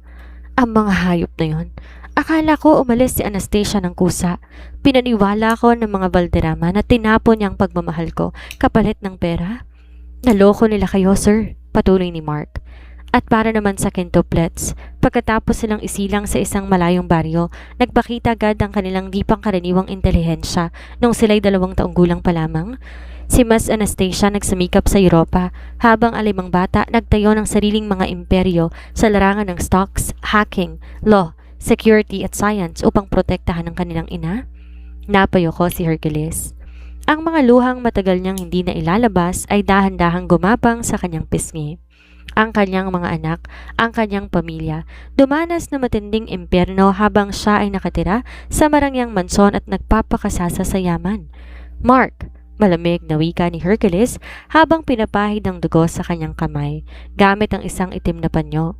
Ang mga hayop na yon. Akala ko umalis si Anastasia ng kusa. Pinaniwala ko ng mga Valderrama na tinapon niya ang pagmamahal ko kapalit ng pera. Naloko nila kayo, sir, patuloy ni Mark. At para naman sa quintuplets, pagkatapos silang isilang sa isang malayong baryo, nagpakita agad ang kanilang di pangkaraniwang intelihensya nung sila'y 2 taong gulang pa lamang. Si Miss Anastasia nagsumikap sa Europa habang ang 5 bata nagtayo ng sariling mga imperyo sa larangan ng stocks, hacking, law, security at science upang protektahan ang kanilang ina. Napayoko si Hercules. Ang mga luhang matagal niyang hindi na ilalabas ay dahan-dahang gumapang sa kanyang pisngi. Ang kanyang mga anak, ang kanyang pamilya, dumanas na matinding impyerno habang siya ay nakatira sa marangyang mansyon at nagpapakasasa sa yaman. Mark, malamig na wika ni Hercules habang pinapahid ang dugo sa kanyang kamay gamit ang isang itim na panyo.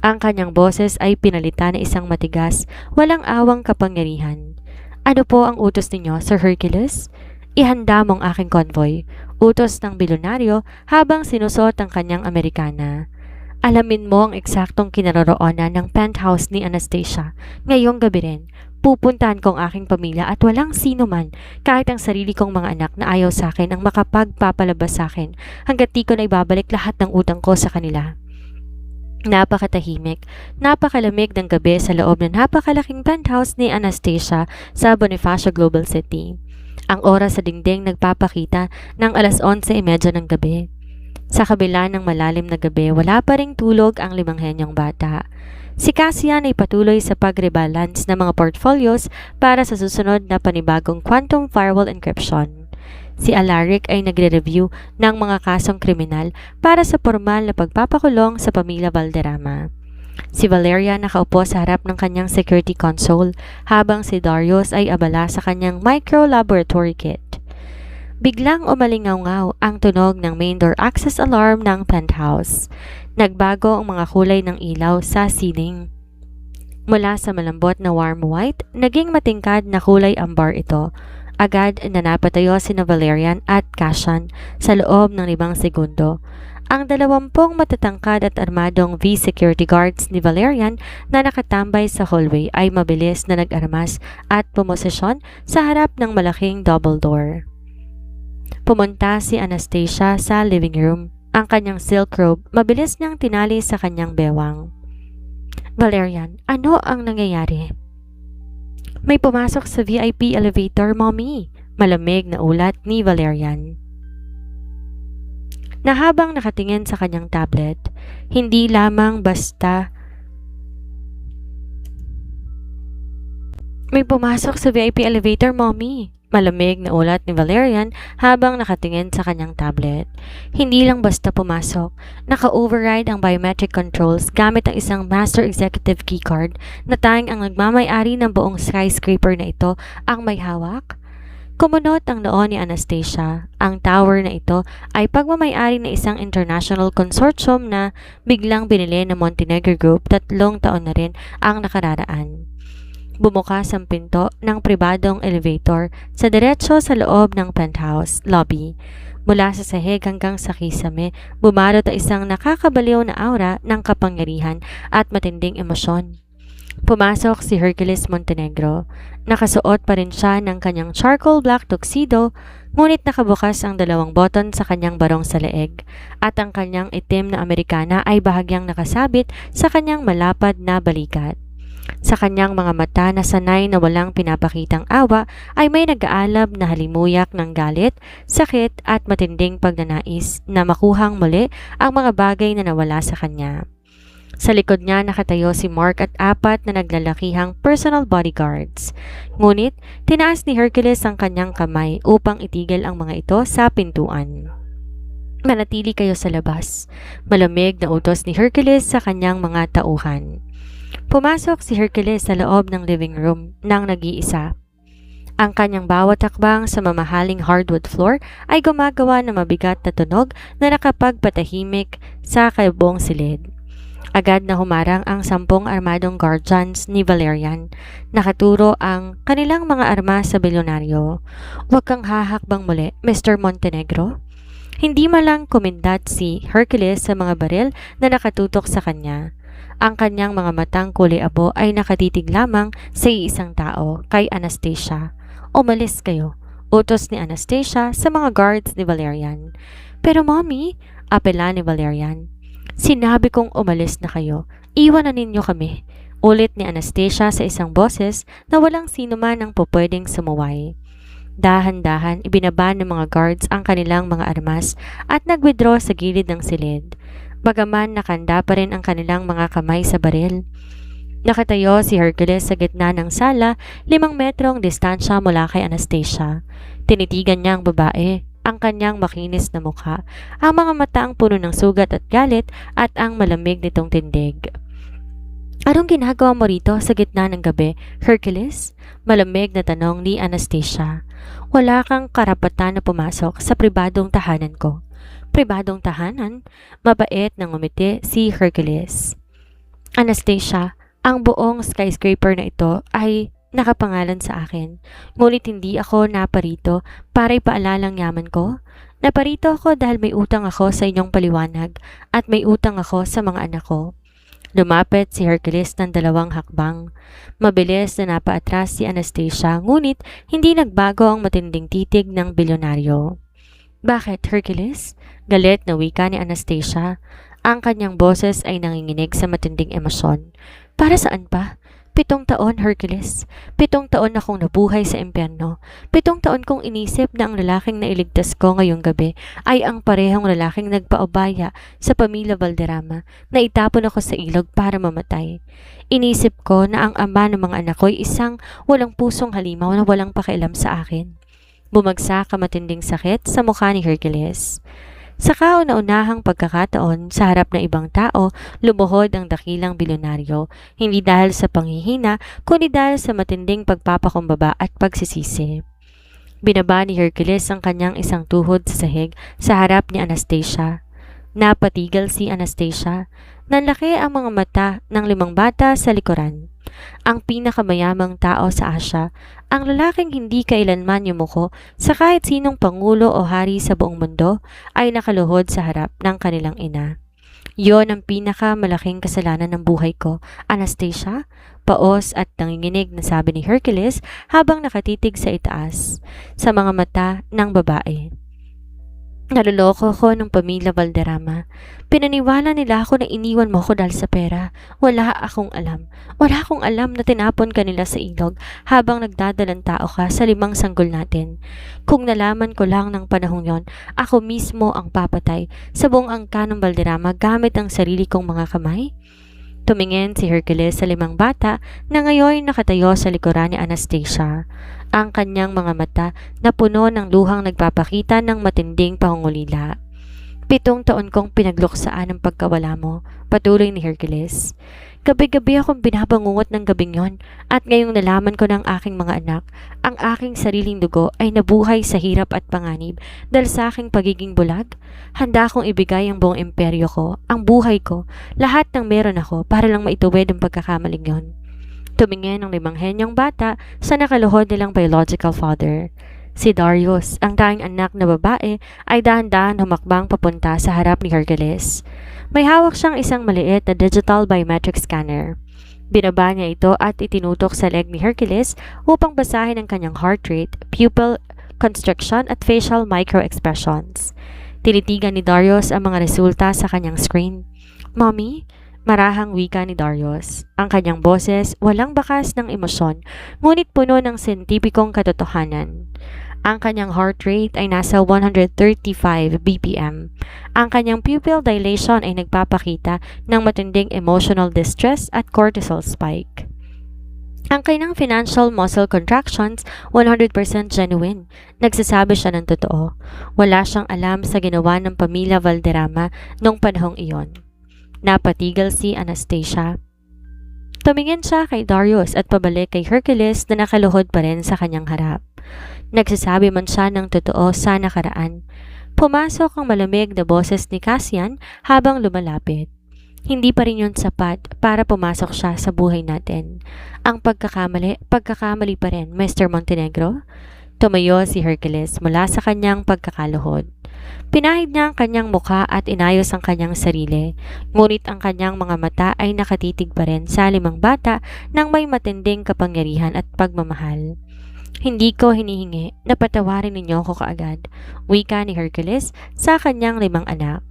Ang kanyang boses ay pinalitan ng isang matigas, walang awang kapangyarihan. Ano po ang utos ninyo, Sir Hercules? Ihanda mong aking convoy. Utos ng bilyonaryo habang sinusot ang kanyang Amerikana. Alamin mo ang eksaktong kinaroroonan ng penthouse ni Anastasia. Ngayong gabi rin, pupuntahan ko ang aking pamilya at walang sino man, kahit ang sarili kong mga anak na ayaw sa akin ang makapagpapalabas sa akin hanggat di ko na ibabalik lahat ng utang ko sa kanila. Napakatahimik, napakalamig ng gabi sa loob ng napakalaking penthouse ni Anastasia sa Bonifacio Global City. Ang oras sa dingding nagpapakita ng 11:30 ng gabi. Sa kabila ng malalim na gabi, wala pa ring tulog ang limanghenyong bata. Si Cassian ay patuloy sa pag-rebalance ng mga portfolios para sa susunod na panibagong quantum firewall encryption. Si Alaric ay nagre-review ng mga kasong kriminal para sa formal na pagpapakulong sa pamilya Valderrama. Si Valeria nakaupo sa harap ng kanyang security console habang si Darius ay abala sa kanyang micro-laboratory kit. Biglang umalingaw-ngaw ang tunog ng main door access alarm ng penthouse. Nagbago ang mga kulay ng ilaw sa ceiling. Mula sa malambot na warm white, naging matingkad na kulay ambar ito. Agad na napatayo sina Valerian at Cassian sa loob ng 5 segundo. Ang 20 matatangkad at armadong V-security guards ni Valerian na nakatambay sa hallway ay mabilis na nag-armas at pumosisyon sa harap ng malaking double door. Pumunta si Anastasia sa living room. Ang kanyang silk robe, mabilis niyang tinali sa kanyang bewang. Valerian, ano ang nangyayari? May pumasok sa VIP elevator, Mommy. Malamig na ulat ni Valerian. Na habang nakatingin sa kanyang tablet, hindi lamang basta may pumasok sa VIP elevator, Mommy. Malamig na ulat ni Valerian habang nakatingin sa kanyang tablet. Hindi lang basta pumasok, naka-override ang biometric controls gamit ang isang Master Executive Keycard na tanging ang nagmamay-ari ng buong skyscraper na ito ang may hawak. Kumunot ang noo ni Anastasia. Ang tower na ito ay pagmamay-ari ng isang international consortium na biglang binili ng Montenegro Group 3 taon na rin ang nakararaan. Bumukas ang pinto ng pribadong elevator sa diretso sa loob ng penthouse lobby. Mula sa sahig hanggang sa kisame, bumarot ang isang nakakabaliw na aura ng kapangyarihan at matinding emosyon. Pumasok si Hercules Montenegro. Nakasuot pa rin siya ng kanyang charcoal black tuxedo, ngunit nakabukas ang 2 button sa kanyang barong sa leeg at ang kanyang itim na Amerikana ay bahagyang nakasabit sa kanyang malapad na balikat. Sa kanyang mga mata na sanay na walang pinapakitang awa ay may nag-aalab na halimuyak ng galit, sakit at matinding pagnanais na makuhang muli ang mga bagay na nawala sa kanya. Sa likod niya nakatayo si Mark at 4 na naglalakihang personal bodyguards. Ngunit tinaas ni Hercules ang kanyang kamay upang itigil ang mga ito sa pintuan. Manatili kayo sa labas. Malamig na utos ni Hercules sa kanyang mga tauhan. Pumasok si Hercules sa loob ng living room nang nag-iisa. Ang kanyang bawat hakbang sa mamahaling hardwood floor ay gumagawa ng mabigat na tunog na nakapagpatahimik sa kabuong silid. Agad na humarang ang 10 armadong guardians ni Valerian. Nakaturo ang kanilang mga armas sa bilyonaryo. Huwag kang hahakbang muli, Mr. Montenegro. Hindi malang kumindat si Hercules sa mga baril na nakatutok sa kanya. Ang kanyang mga matang kulay abo ay nakatitig lamang sa iisang tao, kay Anastasia. Umalis kayo, utos ni Anastasia sa mga guards ni Valerian. Pero Mommy, apela ni Valerian. Sinabi kong umalis na kayo, iwanan ninyo kami. Ulit ni Anastasia sa isang boses na walang sino man ang pupwedeng sumuway. Dahan-dahan ibinaba ng mga guards ang kanilang mga armas at nag-withdraw sa gilid ng silid. Bagaman nakanda pa rin ang kanilang mga kamay sa baril. Nakatayo si Hercules sa gitna ng sala, 5 metrong distansya mula kay Anastasia. Tinitigan niya ang babae, ang kanyang makinis na mukha, ang mga mata ang puno ng sugat at galit at ang malamig nitong tindig. Anong ginagawa mo rito sa gitna ng gabi, Hercules? Malamig na tanong ni Anastasia. Wala kang karapatan na pumasok sa pribadong tahanan ko. Pribadong tahanan? Mabait nang ngumiti si Hercules. Anastasia, ang buong skyscraper na ito ay nakapangalan sa akin. Ngunit hindi ako naparito para ipaalalang yaman ko. Naparito ako dahil may utang ako sa inyong paliwanag at may utang ako sa mga anak ko. Lumapit si Hercules ng 2 hakbang. Mabilis na napaatras si Anastasia, ngunit hindi nagbago ang matinding titig ng bilyonaryo. Bakit, Hercules? Galit na wika ni Anastasia. Ang kanyang boses ay nanginginig sa matinding emosyon. Para saan pa? 7 taon, Hercules. 7 taon akong nabuhay sa impyerno. 7 taon kong inisip na ang lalaking na iligtas ko ngayong gabi ay ang parehong lalaking nagpaubaya sa pamilya Valderrama na itapon ako sa ilog para mamatay. Inisip ko na ang ama ng mga anak ko ay isang walang pusong halimaw na walang pakialam sa akin. Bumagsak ang matinding sakit sa mukha ni Hercules. Sa kauna-unahang pagkakataon sa harap ng ibang tao, lumuhod ang dakilang bilyonaryo, hindi dahil sa panghihina, kundi dahil sa matinding pagpapakumbaba at pagsisisi. Binaba ni Hercules ang kanyang isang tuhod sa sahig sa harap ni Anastasia. Napatigil si Anastasia. Nanlaki ang mga mata ng 5 bata sa likuran. Ang pinakamayamang tao sa Asia, ang lalaking hindi kailanman yumuko sa kahit sinong pangulo o hari sa buong mundo, ay nakaluhod sa harap ng kanilang ina. Yon ang pinakamalaking kasalanan ng buhay ko, Anastasia. Paos at nanginginig na sabi ni Hercules habang nakatitig sa itaas, sa mga mata ng babae. Naloloko ko ng pamilya Valderrama. Pinaniwala nila ako na iniwan mo ko dahil sa pera. Wala akong alam. Wala akong alam na tinapon ka nila sa ilog habang nagdadalang tao ka sa 5 sanggol natin. Kung nalaman ko lang ng panahong yon, ako mismo ang papatay sa buong angka ng Valderrama gamit ang sarili kong mga kamay. Tumingin si Hercules sa 5 bata na ngayon nakatayo sa likuran ni Anastasia. Ang kanyang mga mata na puno ng luhang nagpapakita ng matinding pangungulila. 7 taon kong pinagluksaan ang pagkawala mo, patuloy ni Hercules. Gabi-gabi akong binabangungot ng gabing yon at ngayong nalaman ko ng aking mga anak, ang aking sariling dugo ay nabuhay sa hirap at panganib dahil sa aking pagiging bulag. Handa akong ibigay ang buong imperyo ko, ang buhay ko, lahat ng meron ako para lang maituwid ang pagkakamaling yon. Tumingin ang 5 henyong bata sa nakaluhod nilang biological father. Si Darius, ang tanging anak na babae, ay dahan-dahan humakbang papunta sa harap ni Hercules. May hawak siyang isang maliit na digital biometric scanner. Binaba niya ito at itinutok sa leg ni Hercules upang basahin ang kanyang heart rate, pupil constriction at facial micro-expressions. Tinitigan ni Darius ang mga resulta sa kanyang screen. Mommy? Marahang wika ni Darius. Ang kanyang boses walang bakas ng emosyon, ngunit puno ng siyentipikong katotohanan. Ang kanyang heart rate ay nasa 135 BPM. Ang kanyang pupil dilation ay nagpapakita ng matinding emotional distress at cortisol spike. Ang kanyang financial muscle contractions, 100% genuine. Nagsasabi siya ng totoo. Wala siyang alam sa ginawa ng pamilya Valderrama noong panahong iyon. Napatigil si Anastasia. Tumingin siya kay Darius at pabalik kay Hercules na nakaluhod pa rin sa kanyang harap. Nagsasabi man siya ng totoo sa nakaraan. Pumasok ang malamig na boses ni Cassian habang lumalapit. Hindi pa rin yun sapat para pumasok siya sa buhay natin. Ang pagkakamali pa rin, Mr. Montenegro. Tumayo si Hercules mula sa kanyang pagkakaluhod. Pinahid niya ang kanyang mukha at inayos ang kanyang sarili, ngunit ang kanyang mga mata ay nakatitig pa rin sa 5 bata ng may matinding kapangyarihan at pagmamahal. Hindi ko hinihingi na patawarin ninyo ko kaagad, wika ni Hercules sa kanyang 5 anak.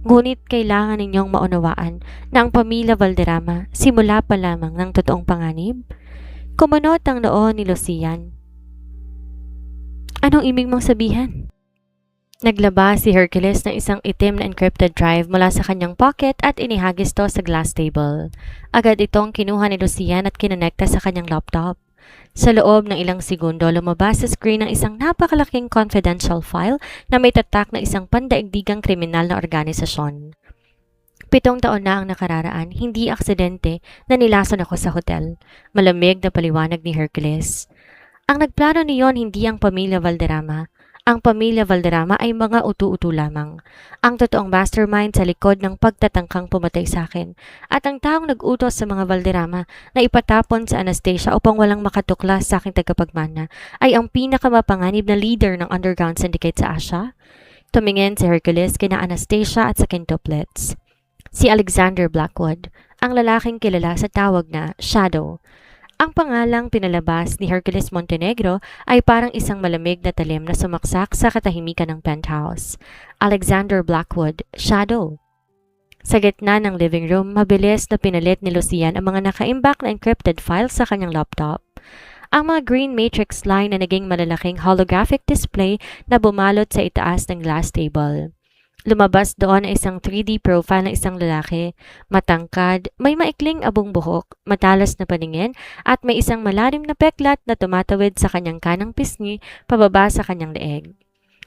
Ngunit kailangan ninyong maunawaan na ang pamilya Valderrama simula pa lamang ng totoong panganib. Kumunot ang noo ni Lucian. Anong ibig mong sabihin? Naglaba si Hercules ng isang itim na encrypted drive mula sa kanyang pocket at inihagis to sa glass table. Agad itong kinuha ni Lucian at kinonekta sa kanyang laptop. Sa loob ng ilang segundo, lumabas sa screen ng isang napakalaking confidential file na may tatak na isang pandaigdigang kriminal na organisasyon. 7 taon na ang nakararaan, hindi aksidente na nilason ako sa hotel. Malamig na paliwanag ni Hercules. Ang nagplano niyon hindi ang pamilya Valderrama. Ang pamilya Valderrama ay mga utu-utu lamang. Ang totoong mastermind sa likod ng pagtatangkang pumatay sa akin. At ang taong nag-utos sa mga Valderrama na ipatapon sa Anastasia upang walang makatuklas sa aking tagapagmana ay ang pinakamapanganib na leader ng underground syndicate sa Asia. Tumingin si Hercules kina Anastasia at sa quintuplets. Si Alexander Blackwood, ang lalaking kilala sa tawag na Shadow. Ang pangalang pinalabas ni Hercules Montenegro ay parang isang malamig na talim na sumaksak sa katahimikan ng penthouse. Alexander Blackwood, Shadow. Sa gitna ng living room, mabilis na pinalit ni Lucian ang mga nakaimbak na encrypted files sa kanyang laptop. Ang mga green matrix line na naging malalaking holographic display na bumalot sa itaas ng glass table. Lumabas doon ay isang 3D profile ng isang lalaki, matangkad, may maikling abong buhok, matalas na paningin, at may isang malalim na peklat na tumatawid sa kanyang kanang pisngi pababa sa kanyang leeg.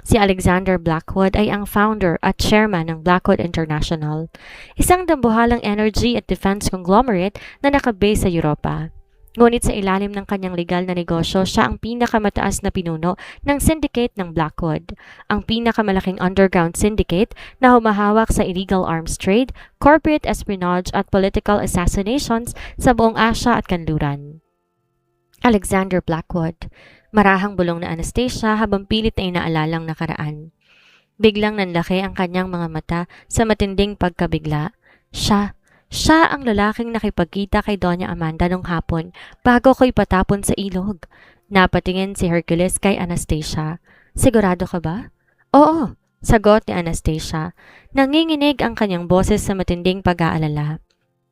Si Alexander Blackwood ay ang founder at chairman ng Blackwood International, isang dambuhalang energy at defense conglomerate na nakabase sa Europa. Ngunit sa ilalim ng kanyang legal na negosyo, siya ang pinakamataas na pinuno ng syndicate ng Blackwood, ang pinakamalaking underground syndicate na humahawak sa illegal arms trade, corporate espionage at political assassinations sa buong Asia at kanluran. Alexander Blackwood, marahang bulong na Anastasia habang pilit na inaalalang nakaraan. Biglang nanlaki ang kanyang mga mata sa matinding pagkabigla. Siya ang lalaking nakipagkita kay Doña Amanda nung hapon bago ko ipatapon sa ilog. Napatingin si Hercules kay Anastasia. Sigurado ka ba? Oo, sagot ni Anastasia. Nanginginig ang kanyang boses sa matinding pag-aalala.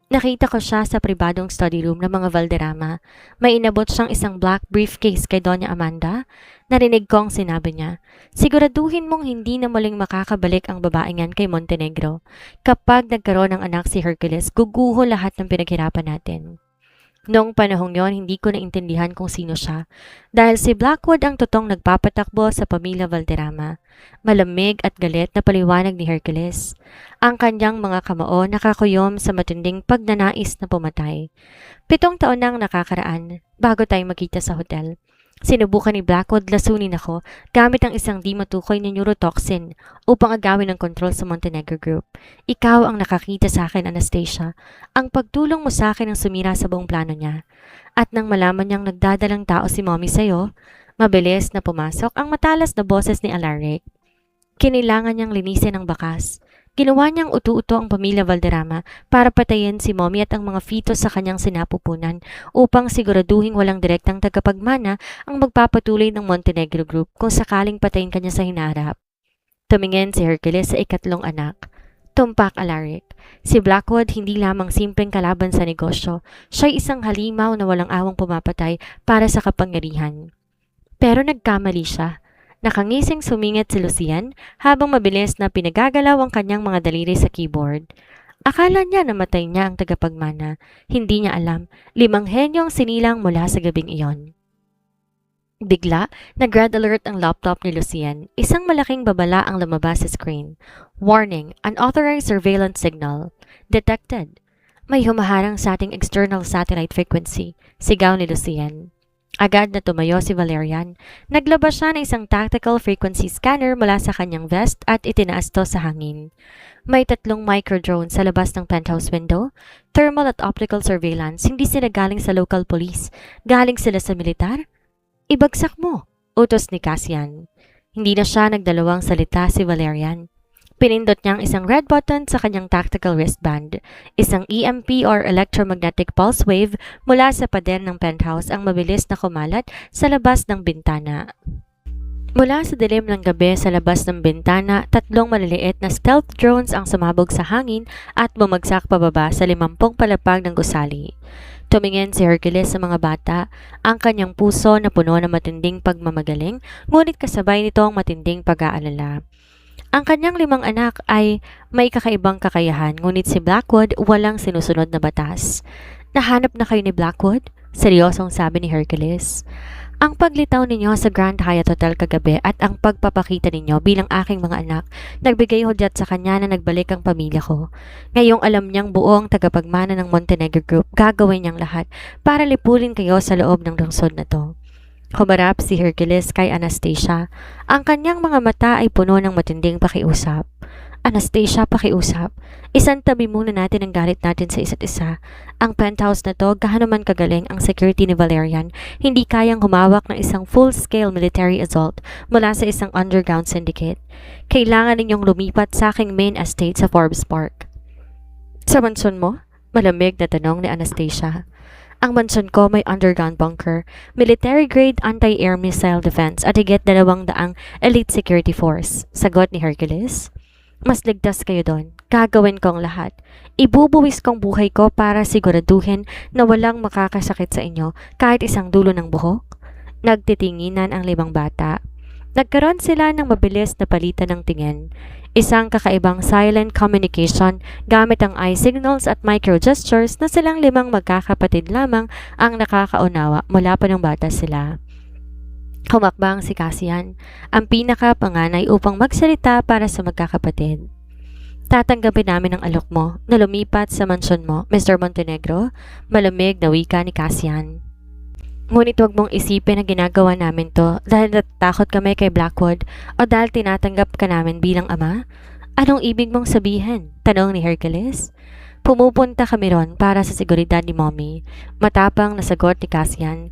Nakita ko siya sa pribadong study room ng mga Valderrama. May inabot siyang isang black briefcase kay Doña Amanda. Narinig kong sinabi niya, siguraduhin mong hindi na muling makakabalik ang babaeng yan kay Montenegro. Kapag nagkaroon ng anak si Hercules, guguho lahat ng pinaghirapan natin. Noong panahong yon, hindi ko naintindihan kung sino siya. Dahil si Blackwood ang totoong nagpapatakbo sa pamilya Valderrama. Malamig at galit na paliwanag ni Hercules. Ang kanyang mga kamao nakakuyom sa matinding pagnanais na pumatay. 7 taon nang nakakaraan bago tayo magkita sa hotel. Sinubukan ni Blackwood lasunin ako gamit ang isang di matukoy na neurotoxin upang agawin ang kontrol sa Montenegro Group. Ikaw ang nakakita sa akin, Anastasia. Ang pagtulong mo sa akin ang sumira sa buong plano niya. At nang malaman niyang nagdadalang tao si Mommy sa'yo, mabilis na pumasok ang matalas na boses ni Alaric. Kinailangan niyang linisin ang bakas. Ginawa niyang utu-uto ang pamilya Valderrama para patayin si Mommy at ang mga fetus sa kanyang sinapupunan upang siguraduhin walang direktang tagapagmana ang magpapatuloy ng Montenegro Group kung sakaling patayin kanya sa hinaharap. Tumingin si Hercules sa ikatlong anak. Tumpak Alaric. Si Blackwood hindi lamang simpleng kalaban sa negosyo, siya'y isang halimaw na walang awang pumapatay para sa kapangyarihan. Pero nagkamali siya. Nakangising sumingit si Lucian habang mabilis na pinagagalaw ang kanyang mga daliri sa keyboard. Akala niya namatay niya ang tagapagmana. Hindi niya alam, 5 henyong sinilang mula sa gabing iyon. Bigla, nag-red alert ang laptop ni Lucian. Isang malaking babala ang lumabas sa screen. Warning, unauthorized surveillance signal. Detected. May humaharang sa ating external satellite frequency. Sigaw ni Lucian. Agad na tumayo si Valerian. Naglabas siya ng isang tactical frequency scanner mula sa kanyang vest at itinaas to sa hangin. May 3 microdrone sa labas ng penthouse window. Thermal at optical surveillance, hindi sila galing sa local police. Galing sila sa militar? Ibagsak mo, utos ni Cassian. Hindi na siya nagdalawang salita si Valerian. Pinindot niya ang isang red button sa kanyang tactical wristband. Isang EMP or electromagnetic pulse wave mula sa pader ng penthouse ang mabilis na kumalat sa labas ng bintana. Mula sa dilim ng gabi sa labas ng bintana, 3 maliliit na stealth drones ang sumabog sa hangin at bumagsak pababa sa 50 palapag ng gusali. Tumingin si Hercules sa mga bata, ang kanyang puso na puno ng matinding pagmamagaling, ngunit kasabay nito ang matinding pag-aalala. Ang kanyang 5 anak ay may kakaibang kakayahan, ngunit si Blackwood walang sinusunod na batas. Nahanap na kayo ni Blackwood? Seryosong sabi ni Hercules. Ang paglitaw ninyo sa Grand Hyatt Hotel kagabi at ang pagpapakita ninyo bilang aking mga anak, nagbigay hudyat sa kanya na nagbalik ang pamilya ko. Ngayong alam niyang buong tagapagmana ng Montenegro Group, gagawin niyang lahat para lipulin kayo sa loob ng lungsod na to. Humarap si Hercules kay Anastasia. Ang kanyang mga mata ay puno ng matinding pakiusap. Anastasia, pakiusap. Isang tabi muna natin ang galit natin sa isa't isa. Ang penthouse na to, gaano man kagaling ang security ni Valerian, hindi kayang humawak ng isang full-scale military assault mula sa isang underground syndicate. Kailangan ninyong lumipat sa aking main estate sa Forbes Park. Sa mansyon mo? Malamig na tanong ni Anastasia. Ang mansyon ko may underground bunker, military-grade anti-air missile defense at higit 200 elite security force. Sagot ni Hercules. Mas ligtas kayo doon. Gagawin ko ang lahat. Ibubuwis kong buhay ko para siguraduhin na walang makakasakit sa inyo kahit isang dulo ng buhok. Nagtitinginan ang 5 bata. Nagkaroon sila ng mabilis na palitan ng tingin. Isang kakaibang silent communication gamit ang eye signals at micro gestures na silang 5 magkakapatid lamang ang nakakaunawa mula pa ng bata sila. Humakbang si Cassian, ang pinaka-panganay upang magsalita para sa magkakapatid. Tatanggapin namin ang alok mo na lumipat sa mansyon mo, Mr. Montenegro, malamig na wika ni Cassian. Ngunit huwag mong isipin na ginagawa namin to dahil natatakot kami kay Blackwood o dahil tinatanggap ka namin bilang ama. Anong ibig mong sabihin? Tanong ni Hercules. Pumupunta kami ron para sa seguridad ni Mommy. Matapang na sagot ni Cassian.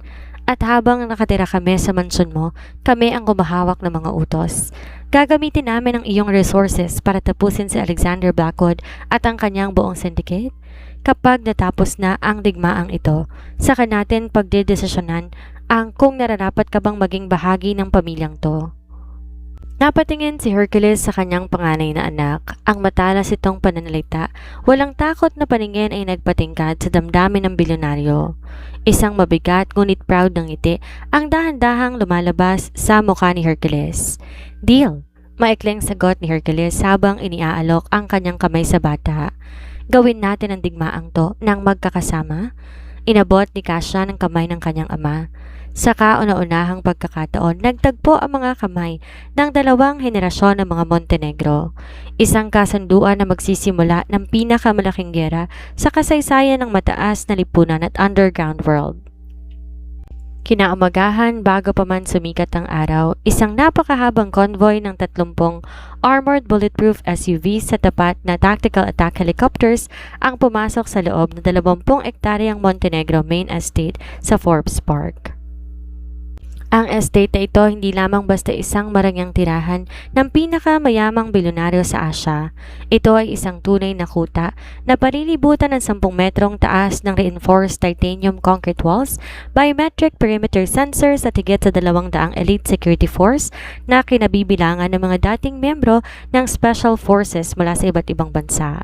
At habang nakatira kami sa mansyon mo, kami ang kumahawak ng mga utos. Gagamitin namin ang iyong resources para tapusin si Alexander Blackwood at ang kanyang buong syndicate. Kapag natapos na ang digmaang ito, saka natin pagdedesisyonan ang kung nararapat ka bang maging bahagi ng pamilyang to. Napatingin si Hercules sa kanyang panganay na anak. Ang matalas itong pananalita, walang takot na paningin ay nagpatingkad sa damdamin ng bilyonaryo. Isang mabigat ngunit proud ng ngiti ang dahan-dahang lumalabas sa mukha ni Hercules. Deal! Maikling sagot ni Hercules habang iniaalok ang kanyang kamay sa bata. Gawin natin ang digmaang to ng magkakasama. Inabot ni Kasia ng kamay ng kanyang ama. Sa kauna-unahang pagkakataon, nagtagpo ang mga kamay ng 2 henerasyon ng mga Montenegro. Isang kasunduan na magsisimula ng pinakamalaking giyera sa kasaysayan ng mataas na lipunan at underground world. Kinaumagahan bago pa man sumikat ang araw, isang napakahabang convoy ng 30 armored bulletproof SUVs sa tapat na tactical attack helicopters ang pumasok sa loob ng 20 ektaryang Montenegro main estate sa Forbes Park. Ang estate na ito hindi lamang basta isang marangyang tirahan ng pinakamayamang bilyonaryo sa Asia. Ito ay isang tunay na kuta na palilibutan ng 10 metrong taas ng reinforced titanium concrete walls, biometric perimeter sensors at higit sa 200 elite security force na kinabibilangan ng mga dating miyembro ng special forces mula sa iba't ibang bansa.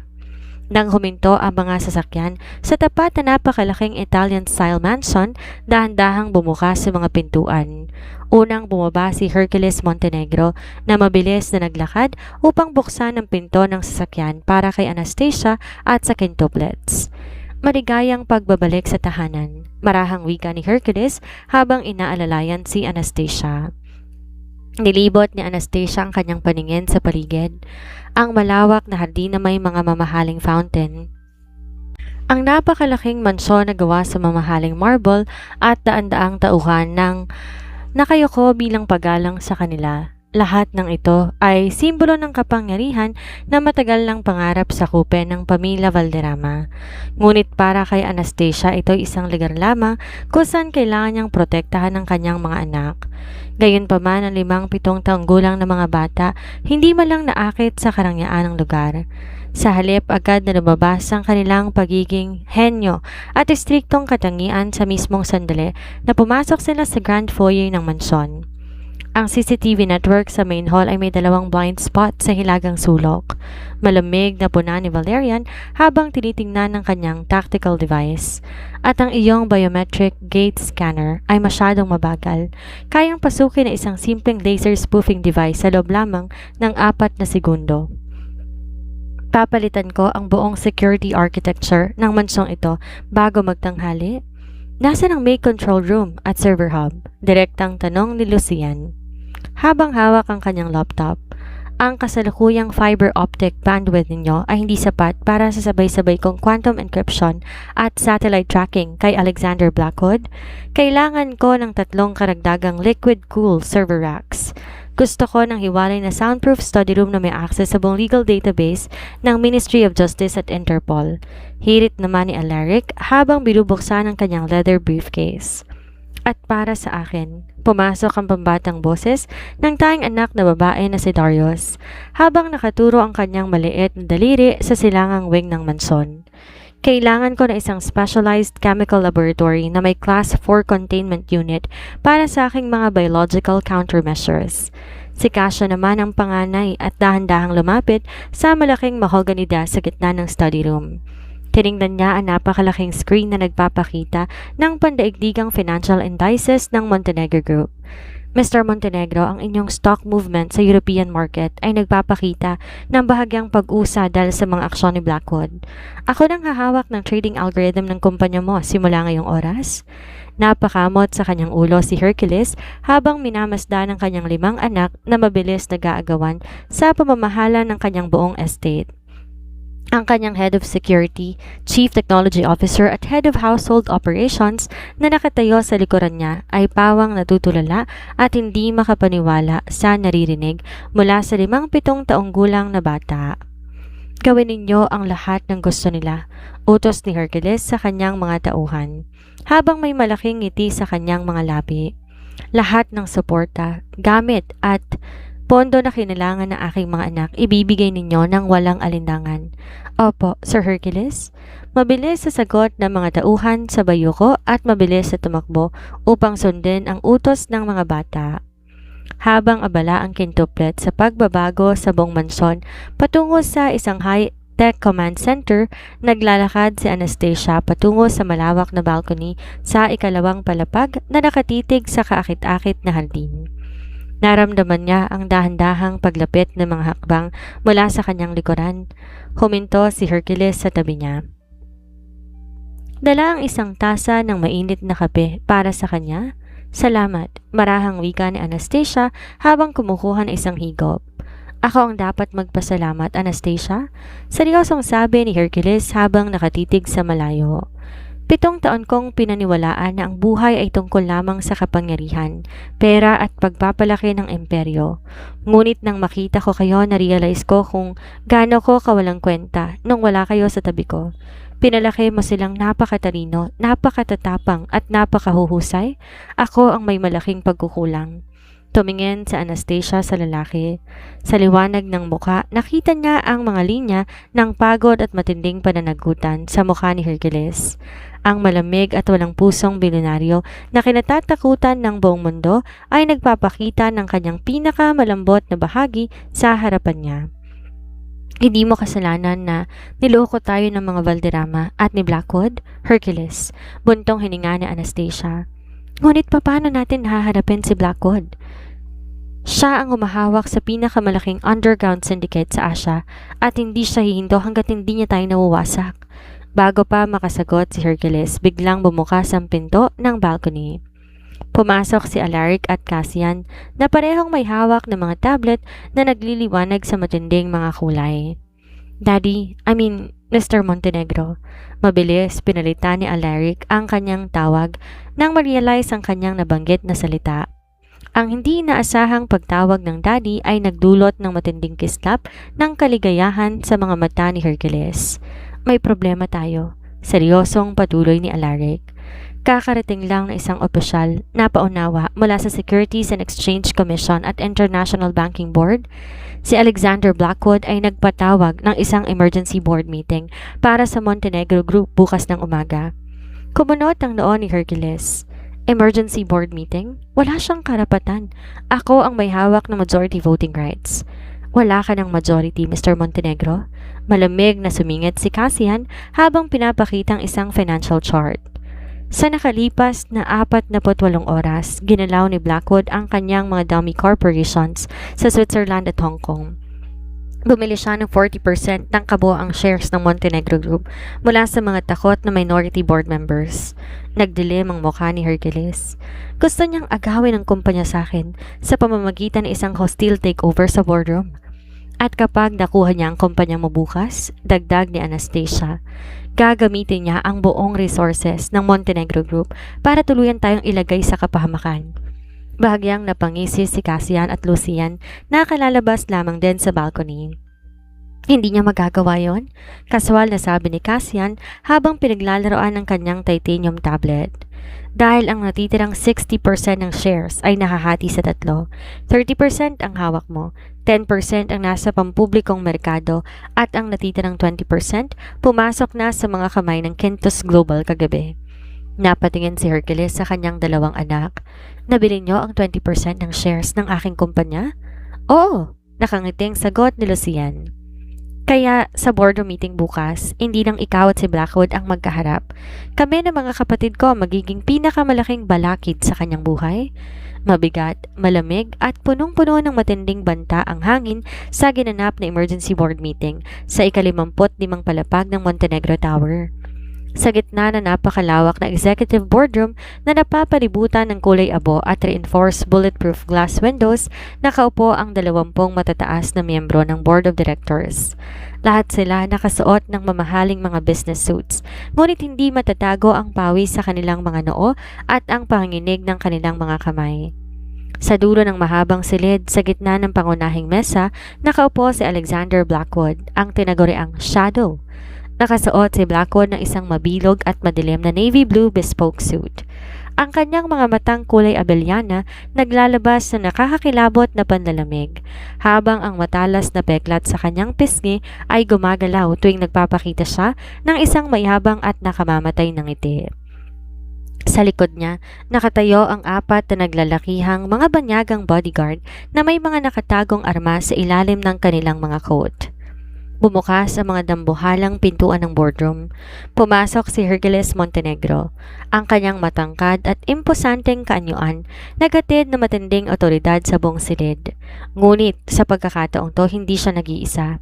Nang huminto ang mga sasakyan sa tapat na napakalaking Italian-style mansion, dahan-dahang bumukas sa mga pintuan. Unang bumaba si Hercules Montenegro na mabilis na naglakad upang buksan ang pinto ng sasakyan para kay Anastasia at sa quintuplets. Maligayang pagbabalik sa tahanan, marahang wika ni Hercules habang inaalalayan si Anastasia. Nilibot ni Anastasia ang kanyang paningin sa paligid. Ang malawak na hardin na may mga mamahaling fountain. Ang napakalaking mansyon na gawa sa mamahaling marble at daan-daang tauhan ng nakayuko bilang paggalang sa kanila. Lahat ng ito ay simbolo ng kapangyarihan na matagal ng pangarap sa kupe ng pamilya Valderrama. Ngunit para kay Anastasia, ito ay isang lugar lamang kung saan kailangan niyang protektahan ng kanyang mga anak. Gayunpaman ang 5-7 taong gulang na mga bata hindi man lang naakit sa karangyaan ng lugar. Sa halip agad na lumabas ang kanilang pagiging henyo at istriktong katangian sa mismong sandali na pumasok sila sa grand foyer ng mansyon. Ang CCTV network sa main hall ay may 2 blind spot sa hilagang sulok. Malamig na puna ni Valerian habang tinitingnan ng kanyang tactical device. At ang iyong biometric gate scanner ay masyadong mabagal. Kayang pasukin na isang simpleng laser spoofing device sa loob lamang ng 4 na segundo. Papalitan ko ang buong security architecture ng mansong ito bago magtanghali. Nasaan ang main control room at server hub? Direktang tanong ni Lucian. Habang hawak ang kanyang laptop, Ang kasalukuyang fiber optic bandwidth ninyo ay hindi sapat para sa sabay-sabay kong quantum encryption at satellite tracking kay Alexander Blackwood. Kailangan ko ng 3 karagdagang liquid-cooled server racks. Gusto ko ng hiwalay na soundproof study room na may access sa buong legal database ng Ministry of Justice at Interpol. Hirit naman ni Alaric habang binubuksan ang kanyang leather briefcase. At para sa akin, pumasok ang pambatang boses ng tayong anak na babae na si Darius, habang nakaturo ang kanyang maliit na daliri sa silangang wing ng mansyon. Kailangan ko na isang specialized chemical laboratory na may Class 4 containment unit para sa aking mga biological countermeasures. Si Kasia naman ang panganay at dahan-dahang lumapit sa malaking mahogany desk sa gitna ng study room. Tiningnan niya ang napakalaking screen na nagpapakita ng pandaigdigang financial indices ng Montenegro Group. Mr. Montenegro, ang inyong stock movement sa European market ay nagpapakita ng bahagyang pag-usa dahil sa mga aksyon ni Blackwood. Ako nang hahawak ng trading algorithm ng kumpanya mo simula ngayong oras. Napakamot sa kanyang ulo si Hercules habang minamasdan ng kanyang 5 anak na mabilis nag-aagawan sa pamamahala ng kanyang buong estate. Ang kanyang Head of Security, Chief Technology Officer at Head of Household Operations na nakatayo sa likuran niya ay pawang natutulala at hindi makapaniwala sa naririnig mula sa 5-7 taong gulang na bata. Gawin ninyo ang lahat ng gusto nila, utos ni Hercules sa kanyang mga tauhan, habang may malaking ngiti sa kanyang mga labi. Lahat ng suporta, gamit at pondo na kinailangan ng aking mga anak, ibibigay ninyo ng walang alindangan. Opo, Sir Hercules. Mabilis sa sagot ng mga tauhan sa bayuko at mabilis sa tumakbo upang sundin ang utos ng mga bata. Habang abala ang quintuplet sa pagbabago sa buong mansyon patungo sa isang high-tech command center, naglalakad si Anastasia patungo sa malawak na balcony sa ikalawang palapag na nakatitig sa kaakit-akit na hardin. Naramdaman niya ang dahan-dahang paglapit ng mga hakbang mula sa kanyang likuran. Huminto si Hercules sa tabi niya. Dala ang isang tasa ng mainit na kape para sa kanya. Salamat, marahang wika ni Anastasia habang kumukuha ng isang higop. Ako ang dapat magpasalamat, Anastasia, seryosong sabi ni Hercules habang nakatitig sa malayo. 7 taon kong pinaniwalaan na ang buhay ay tungkol lamang sa kapangyarihan, pera at pagpapalaki ng imperyo. Ngunit nang makita ko kayo, na-realize ko kung gaano ko kawalang kwenta nung wala kayo sa tabi ko. Pinalaki mo silang napakatalino, napakatatapang at napakahuhusay. Ako ang may malaking pagkukulang. Tumingin sa Anastasia sa lalaki. Sa liwanag ng muka, nakita niya ang mga linya ng pagod at matinding pananagutan sa mukha ni Hercules. Ang malamig at walang pusong bilyonaryo na kinatatakutan ng buong mundo ay nagpapakita ng kanyang pinakamalambot na bahagi sa harapan niya. Hindi mo kasalanan na niloko tayo ng mga Valderrama at ni Blackwood, Hercules, buntong hininga ni Anastasia. Ngunit paano natin haharapin si Blackwood? Siya ang humahawak sa pinakamalaking underground syndicate sa Asia at hindi siya hihinto hanggat hindi niya tayo nawawasak. Bago pa makasagot si Hercules, biglang bumukas ang pinto ng balcony. Pumasok si Alaric at Cassian na parehong may hawak ng mga tablet na nagliliwanag sa matinding mga kulay. Mr. Montenegro. Mabilis pinalitan ni Alaric ang kanyang tawag nang ma-realize ang kanyang nabanggit na salita. Ang hindi inaasahang pagtawag ng Daddy ay nagdulot ng matinding kislap ng kaligayahan sa mga mata ni Hercules. May problema tayo, seryosong patuloy ni Alaric. Kakarating lang na isang opisyal na paunawa mula sa Securities and Exchange Commission at International Banking Board. Si Alexander Blackwood ay nagpatawag ng isang emergency board meeting para sa Montenegro Group bukas ng umaga. Kumunot ang noo ni Hercules. Emergency board meeting? Wala siyang karapatan. Ako ang may hawak ng majority voting rights. Wala ka ng majority, Mr. Montenegro. Malamig na sumingit si Cassian habang pinapakitang isang financial chart. Sa nakalipas na 48 oras, ginalaw ni Blackwood ang kanyang mga dummy corporations sa Switzerland at Hong Kong. Bumili siya ng 40% ng kabuoang shares ng Montenegro Group mula sa mga takot na minority board members. Nagdilim ang mukha ni Hercules. Gusto niyang agawin ang kumpanya sa akin sa pamamagitan ng isang hostile takeover sa boardroom. At kapag nakuha niya ang kumpanya mo bukas, dagdag ni Anastasia, gagamitin niya ang buong resources ng Montenegro Group para tuluyan tayong ilagay sa kapahamakan. Bahagyang napangisi si Cassian at Lucian na kalalabas lamang din sa balcony. Hindi niya magagawa yon, kaswal na sabi ni Cassian habang pinaglalaroan ng kanyang titanium tablet. Dahil ang natitirang 60% ng shares ay nakahati sa tatlo, 30% ang hawak mo, 10% ang nasa pampublikong merkado at ang natitirang 20% pumasok na sa mga kamay ng Quintus Global kagabi. Napatingin si Hercules sa kanyang dalawang anak. Nabili niyo ang 20% ng shares ng aking kumpanya? Oo, nakangiting sagot ni Lucian. Kaya sa boardroom meeting bukas, hindi lang ikaw at si Blackwood ang magkaharap. Kami ng mga kapatid ko magiging pinakamalaking balakid sa kanyang buhay. Mabigat, malamig at punong-puno ng matinding banta ang hangin sa ginanap na emergency board meeting sa ika-55 palapag ng Montenegro Tower. Sa gitna na napakalawak na executive boardroom na napapalibutan ng kulay abo at reinforced bulletproof glass windows, nakaupo ang 20 matataas na miyembro ng board of directors. Lahat sila nakasuot ng mamahaling mga business suits, ngunit hindi matatago ang pawis sa kanilang mga noo at ang panginginig ng kanilang mga kamay. Sa dulo ng mahabang silid sa gitna ng pangunahing mesa, nakaupo si Alexander Blackwood, ang tinaguriang Shadow. Nakasuot si Blackwood ng isang mabilog at madilim na navy blue bespoke suit. Ang kanyang mga matang kulay abelyana naglalabas na nakakakilabot na panlalamig, habang ang matalas na peklat sa kanyang pisngi ay gumagalaw tuwing nagpapakita siya ng isang mayabang at nakamamatay na ngiti. Sa likod niya, nakatayo ang 4 na naglalakihang mga banyagang bodyguard na may mga nakatagong armas sa ilalim ng kanilang mga coat. Bumukas ang mga dambuhalang pintuan ng boardroom. Pumasok si Hercules Montenegro, ang kanyang matangkad at imposanteng kaanyuan, nagatid na matinding otoridad sa buong silid. Ngunit sa pagkakataong to, hindi siya nag-iisa.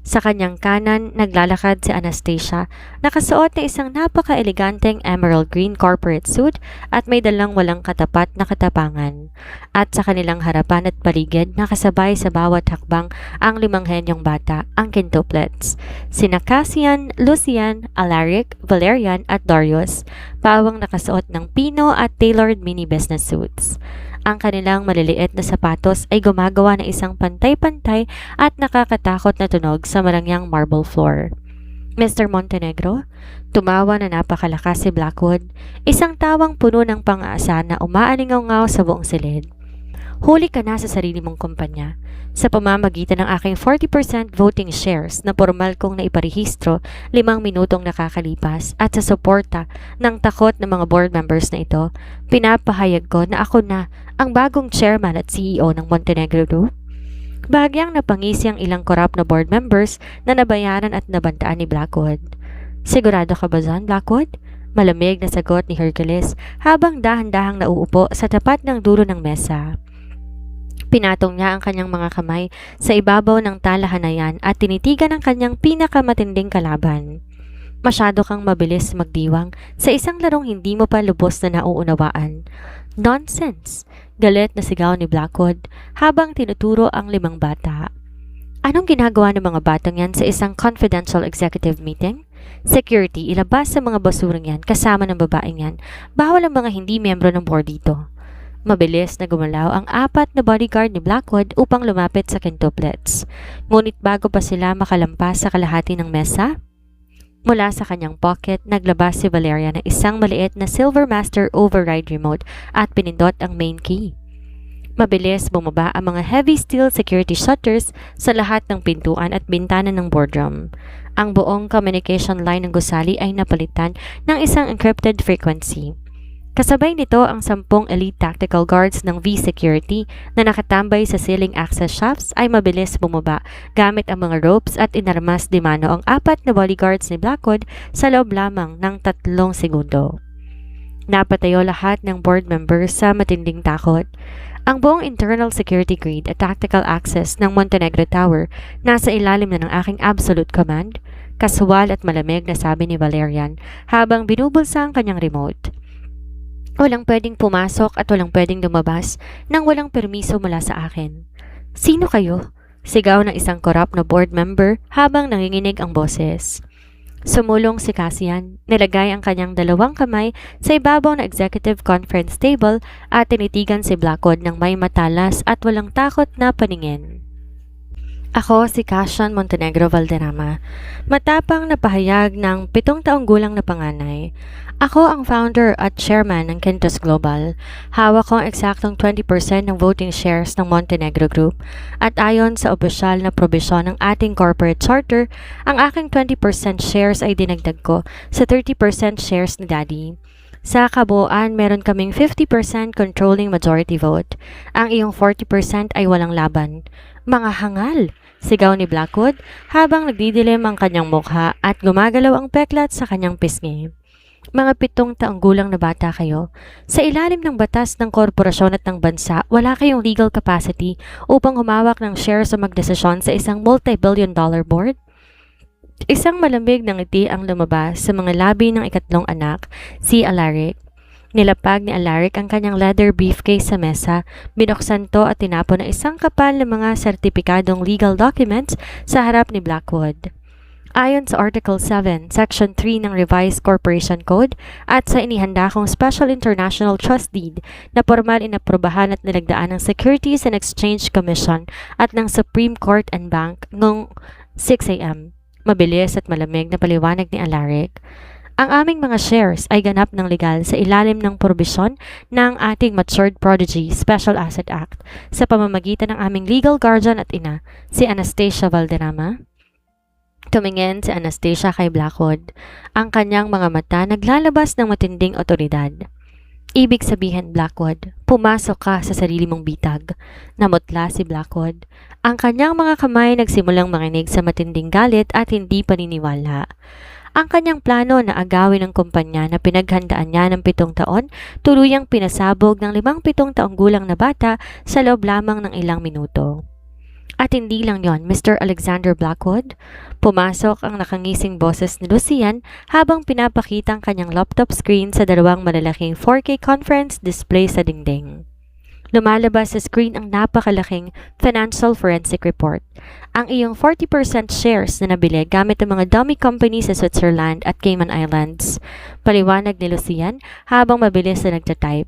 Sa kanyang kanan, naglalakad si Anastasia, nakasuot na isang napaka-eleganteng emerald green corporate suit at may dalang walang katapat na katapangan. At sa kanilang harapan at paligid, nakasabay sa bawat hakbang ang 5 henyong bata, ang quintuplets. Sina Cassian, Lucian, Alaric, Valerian at Darius, pawang nakasuot ng pino at tailored mini business suits. Ang kanilang maliliit na sapatos ay gumagawa ng isang pantay-pantay at nakakatakot na tunog sa marangyang marble floor. Mr. Montenegro, tumawa na napakalakas si Blackwood, isang tawang puno ng pang-aasa na umaalingaw-ngaw sa buong silid. Huli ka na sa sarili mong kumpanya. Sa pamamagitan ng aking 40% voting shares na formal kong naiparehistro 5 minutong nakakalipas at sa suporta ng takot ng mga board members na ito, pinapahayag ko na ako na ang bagong chairman at CEO ng Montenegro Group. Bahagyang napangisi ang ilang korap na board members na nabayaran at nabantaan ni Blackwood. Sigurado ka ba dyan, Blackwood? Malamig na sagot ni Hercules habang dahan-dahang nauupo sa tapat ng dulo ng mesa. Pinatong niya ang kanyang mga kamay sa ibabaw ng talahanayan at tinitigan ang kanyang pinakamatinding kalaban. Masyado kang mabilis magdiwang sa isang larong hindi mo pa lubos na nauunawaan. Nonsense! Galit na sigaw ni Blackwood habang tinuturo ang 5 bata. Anong ginagawa ng mga batang yan sa isang confidential executive meeting? Security, ilabas sa mga basurang yan kasama ng babaeng yan. Bawal ang mga hindi miyembro ng board dito. Mabilis na gumalaw ang 4 na bodyguard ni Blackwood upang lumapit sa quintuplets. Ngunit bago pa sila makalampas sa kalahati ng mesa, mula sa kanyang pocket, naglabas si Valeria ng isang maliit na Silver Master override remote at pinindot ang main key. Mabilis bumaba ang mga heavy steel security shutters sa lahat ng pintuan at bintana ng boardroom. Ang buong communication line ng gusali ay napalitan ng isang encrypted frequency. Kasabay nito ang 10 elite tactical guards ng V-Security na nakatambay sa ceiling access shafts ay mabilis bumaba gamit ang mga ropes at inarmas di mano ang 4 na bodyguards ni Blackwood sa loob lamang ng 3 segundo. Napatayo lahat ng board members sa matinding takot. Ang buong internal security grid at tactical access ng Montenegro Tower nasa ilalim na ng aking absolute command, kasuwal at malamig na sabi ni Valerian habang binubulsa ang kanyang remote. Walang pwedeng pumasok at walang pwedeng lumabas nang walang permiso mula sa akin. Sino kayo? Sigaw ng isang korap na board member habang nanginginig ang boses. Sumulong si Cassian, nilagay ang kanyang dalawang kamay sa ibabaw na executive conference table at tinitigan si Blackwood ng may matalas at walang takot na paningin. Ako si Cassian Montenegro Valderrama, matapang na pahayag ng 7 taong gulang na panganay. Ako ang founder at chairman ng Quintus Global. Hawak ko ang eksaktong 20% ng voting shares ng Montenegro Group at ayon sa opisyal na probisyon ng ating corporate charter, ang aking 20% shares ay dinagdag ko sa 30% shares ni Daddy. Sa kabuuan, meron kaming 50% controlling majority vote. Ang iyong 40% ay walang laban. Mga hangal! Sigaw ni Blackwood habang nagdidilim ang kanyang mukha at gumagalaw ang peklat sa kanyang pisngi. Mga 7 taong gulang na bata kayo. Sa ilalim ng batas ng korporasyon at ng bansa, wala kayong legal capacity upang humawak ng shares o magdesisyon sa isang multi-billion-dollar board. Isang malamig na ngiti ang lumabas sa mga labi ng ikatlong anak, si Alaric. Nilapag ni Alaric ang kanyang leather briefcase sa mesa, binuksan to at tinapon na isang kapal ng mga sertipikadong legal documents sa harap ni Blackwood. Ayon sa Article 7, Section 3 ng Revised Corporation Code at sa inihanda kong Special International Trust Deed na formal inaprubahan at nilagdaan ng Securities and Exchange Commission at ng Supreme Court and Bank noong 6 a.m. Mabilis at malamig na paliwanag ni Alaric. Ang aming mga shares ay ganap ng legal sa ilalim ng probisyon ng ating Matured Prodigy Special Asset Act sa pamamagitan ng aming legal guardian at ina, si Anastasia Valderrama. Tumingin si Anastasia kay Blackwood. Ang kanyang mga mata naglalabas ng matinding otoridad. Ibig sabihin, Blackwood, pumasok ka sa sarili mong bitag. Namutla si Blackwood. Ang kanyang mga kamay nagsimulang makinig sa matinding galit at hindi paniniwala. Ang kanyang plano na agawin ng kumpanya na pinaghandaan niya ng 7 taon, tuluyang pinasabog ng 7 taong gulang na bata sa loob lamang ng ilang minuto. At hindi lang yon, Mr. Alexander Blackwood. Pumasok ang nakangising boses ni Lucian habang pinapakita ang kanyang laptop screen sa 2 malalaking 4K conference display sa dingding. Lumalabas sa screen ang napakalaking financial forensic report. Ang iyong 40% shares na nabili gamit ang mga dummy company sa Switzerland at Cayman Islands. Paliwanag ni Lucian habang mabilis na nagtatype.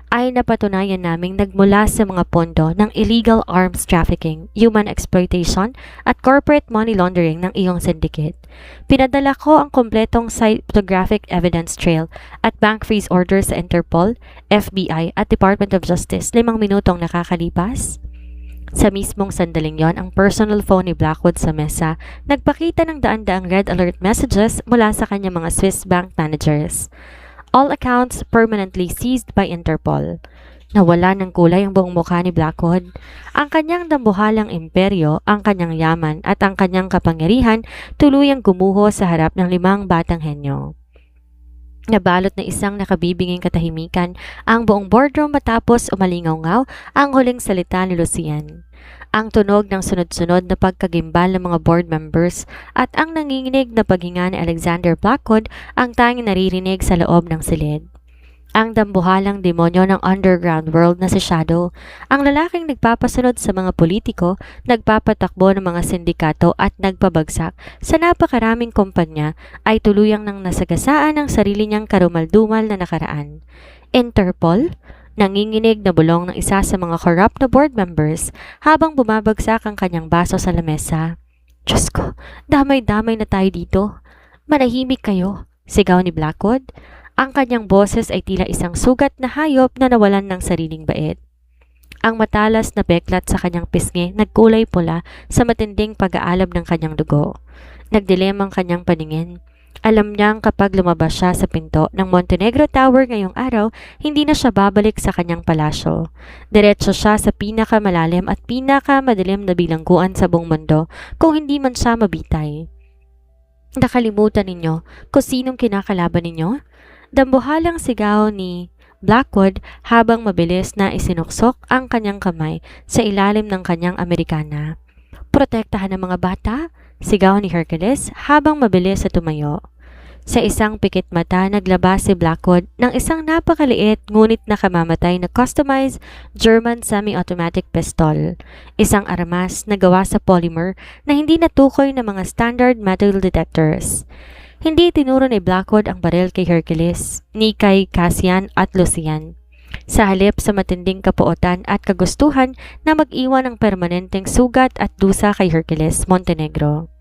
Ay napatunayan naming nagmula sa mga pondo ng illegal arms trafficking, human exploitation at corporate money laundering ng iyong syndicate. Pinadala ko ang kompletong photographic evidence trail at bank freeze orders sa Interpol, FBI at Department of Justice 5 minutong nakakalipas. Sa mismong sandaling yon, ang personal phone ni Blackwood sa mesa nagpakita ng daan-daang red alert messages mula sa kanyang mga Swiss bank managers. All accounts permanently seized by Interpol. Nawala ng kulay ang buong mukha ni Blackwood. Ang kanyang dambuhalang imperyo, ang kanyang yaman at ang kanyang kapangyarihan tuluyang gumuho sa harap ng 5 batang henyo. Nabalot na isang nakabibinging katahimikan ang buong boardroom matapos umalingaw-ngaw ang huling salita ni Lucian. Ang tunog ng sunod-sunod na pagkagimbal ng mga board members at ang nanginginig na paghinga ni Alexander Blackwood ang tanging naririnig sa loob ng silid. Ang dambuhalang demonyo ng underground world na si Shadow, ang lalaking nagpapasunod sa mga politiko, nagpapatakbo ng mga sindikato at nagpabagsak sa napakaraming kumpanya ay tuluyang nang nasagasaan ang sarili niyang karumaldumal na nakaraan. Interpol? Nanginginig na bulong ng isa sa mga corrupt na board members habang bumabagsak ang kanyang baso sa lamesa. Diyos ko, damay-damay na tayo dito. Manahimik kayo, sigaw ni Blackwood. Ang kanyang boses ay tila isang sugat na hayop na nawalan ng sariling bait. Ang matalas na beklat sa kanyang pisngi nagkulay pula sa matinding pag-aalab ng kanyang dugo. Nagdilim ang kanyang paningin. Alam niyang kapag lumabas siya sa pinto ng Montenegro Tower ngayong araw, hindi na siya babalik sa kanyang palasyo. Diretso siya sa pinakamalalim at pinakamadilim na bilangguan sa buong mundo kung hindi man siya mabitay. Nakalimutan ninyo kung sinong kinakalaban ninyo? Dambuhalang sigaw ni Blackwood habang mabilis na isinuksok ang kanyang kamay sa ilalim ng kanyang Amerikana. Protektahan ng mga bata? Sigaw ni Hercules habang mabilis sa tumayo. Sa isang pikit mata, naglabas si Blackwood ng isang napakaliit ngunit nakamamatay na customized German semi-automatic pistol. Isang armas na gawa sa polymer na hindi natukoy ng mga standard metal detectors. Hindi tinuro ni Blackwood ang baril kay Hercules, ni kay Cassian at Lucian. Sa halip sa matinding kapuotan at kagustuhan na mag-iwan ng permanenteng sugat at dusa kay Hercules Montenegro.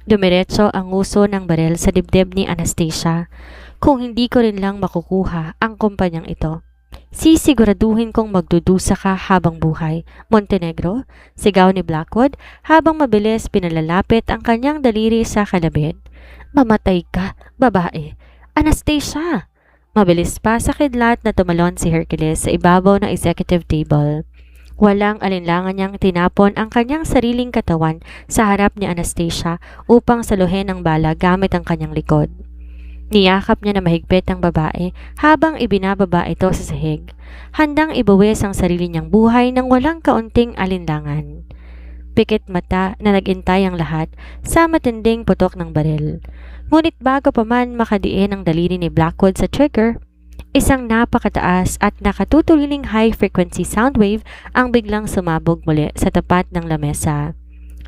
Dumiretso ang nguso ng baril sa dibdib ni Anastasia. Kung hindi ko rin lang makukuha ang kumpanyang ito, sisiguraduhin kong magdudusa ka habang buhay, Montenegro, sigaw ni Blackwood habang mabilis pinalalapit ang kanyang daliri sa kalabit. Mamatay ka, babae. Anastasia! Mabilis pa sa kidlat na tumalon si Hercules sa ibabaw ng executive table. Walang alinlangan niyang tinapon ang kanyang sariling katawan sa harap ni Anastasia upang saluhin ang bala gamit ang kanyang likod. Niyakap niya na mahigpit ang babae habang ibinababa ito sa sahig, handang ibuwis ang sarili niyang buhay ng walang kaunting alinlangan. Pikit mata na nagintay ang lahat sa matinding putok ng baril. Ngunit bago pa man makadiin ang daliri ni Blackwood sa trigger, isang napakataas at nakatutuliling high-frequency sound wave ang biglang sumabog muli sa tapat ng lamesa.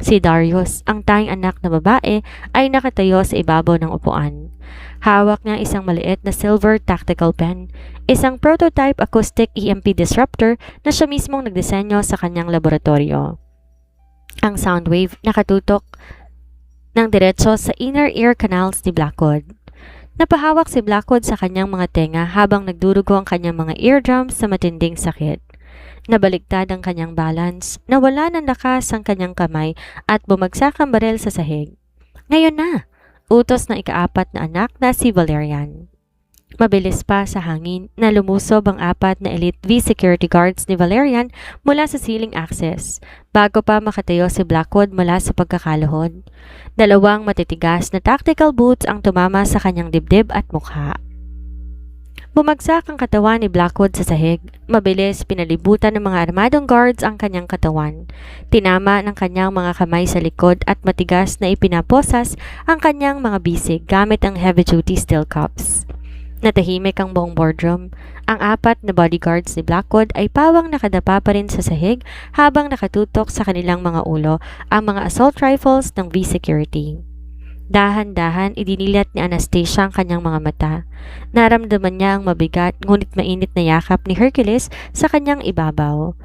Si Darius, ang tanging anak na babae, ay nakatayo sa ibabaw ng upuan. Hawak niya isang maliit na silver tactical pen, isang prototype acoustic EMP disruptor na siya mismong nagdisenyo sa kanyang laboratorio. Ang sound wave nakatutok ng diretso sa inner ear canals ni Blackwood. Napahawak si Blackwood sa kanyang mga tenga habang nagdurugo ang kanyang mga eardrums sa matinding sakit. Nabaliktad ang kanyang balance, nawala ng lakas ang kanyang kamay at bumagsak ang baril sa sahig. Ngayon na! Utos ng ikaapat na anak na si Valerian. Mabilis pa sa hangin na lumusob ang apat na elite V-security guards ni Valerian mula sa ceiling access bago pa makatayo si Blackwood mula sa pagkakaluhod. Dalawang matitigas na tactical boots ang tumama sa kanyang dibdib at mukha. Bumagsak ang katawan ni Blackwood sa sahig. Mabilis pinalibutan ng mga armadong guards ang kanyang katawan. Tinama ng kanyang mga kamay sa likod at matigas na ipinaposas ang kanyang mga bisig gamit ang heavy-duty steel cuffs. Natahimik ang buong boardroom. Ang apat na bodyguards ni Blackwood ay pawang nakadapa pa rin sa sahig habang nakatutok sa kanilang mga ulo ang mga assault rifles ng V-security. Dahan-dahan idinilat ni Anastasia ang kanyang mga mata. Naramdaman niya ang mabigat ngunit mainit na yakap ni Hercules sa kanyang ibabaw.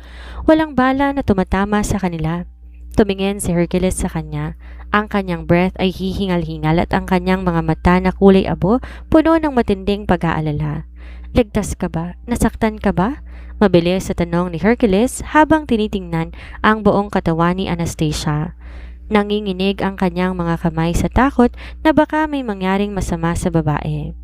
Walang bala na tumatama sa kanila. Tumingin si Hercules sa kanya. Ang kanyang breath ay hihingal-hingal at ang kanyang mga mata na kulay abo puno ng matinding pag-aalala. Ligtas ka ba? Nasaktan ka ba? Mabilis sa tanong ni Hercules habang tinitingnan ang buong katawan ni Anastasia. Nanginginig ang kanyang mga kamay sa takot na baka may mangyaring masama sa babae.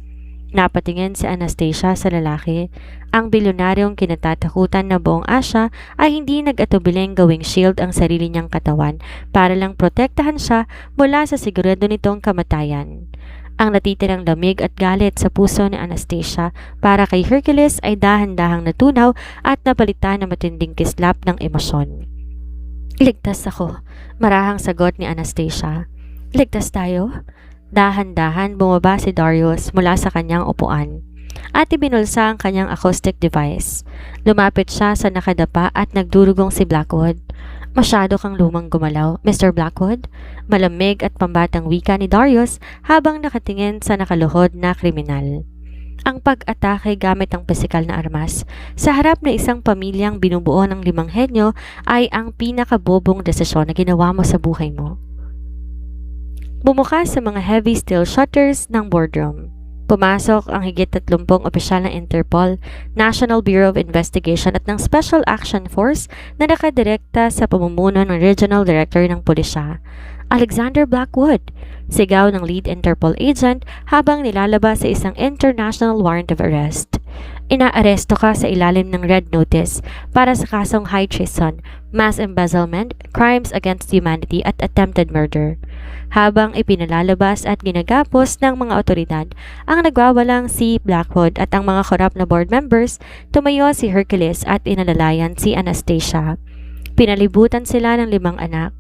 Napatingin si Anastasia sa lalaki. Ang bilyonaryong kinatatakutan na buong Asia ay hindi nag-atubiling gawing shield ang sarili niyang katawan para lang protektahan siya mula sa sigurado nitong kamatayan. Ang natitirang lamig at galit sa puso ni Anastasia para kay Hercules ay dahan-dahang natunaw at napalitan ng matinding kislap ng emosyon. Ligtas ako, marahang sagot ni Anastasia. Ligtas tayo? Dahan-dahan bumaba si Darius mula sa kanyang upuan at ibinulsa ang kanyang acoustic device. Lumapit siya sa nakadapa at nagdurugong si Blackwood. Masyado kang lumang gumalaw, Mr. Blackwood. Malamig at pambatang wika ni Darius habang nakatingin sa nakaluhod na kriminal. Ang pag-atake gamit ang pisikal na armas sa harap ng isang pamilyang binubuo ng 5 henyo ay ang pinakabobong desisyon na ginawa mo sa buhay mo. Bumukas sa mga heavy steel shutters ng boardroom. Pumasok ang higit 30 opisyal ng Interpol, National Bureau of Investigation at ng Special Action Force na nakadirekta sa pamumuno ng Regional Director ng Pulisya, Alexander Blackwood, sigaw ng lead Interpol agent habang nilalabas sa isang international warrant of arrest. Inaaresto ka sa ilalim ng red notice para sa kasong high treason, mass embezzlement, crimes against humanity at attempted murder. Habang ipinalalabas at ginagapos ng mga otoridad ang nagwawalang si Blackwood at ang mga korap na board members, tumayo si Hercules at inalalayan si Anastasia. Pinalibutan sila ng 5 anak.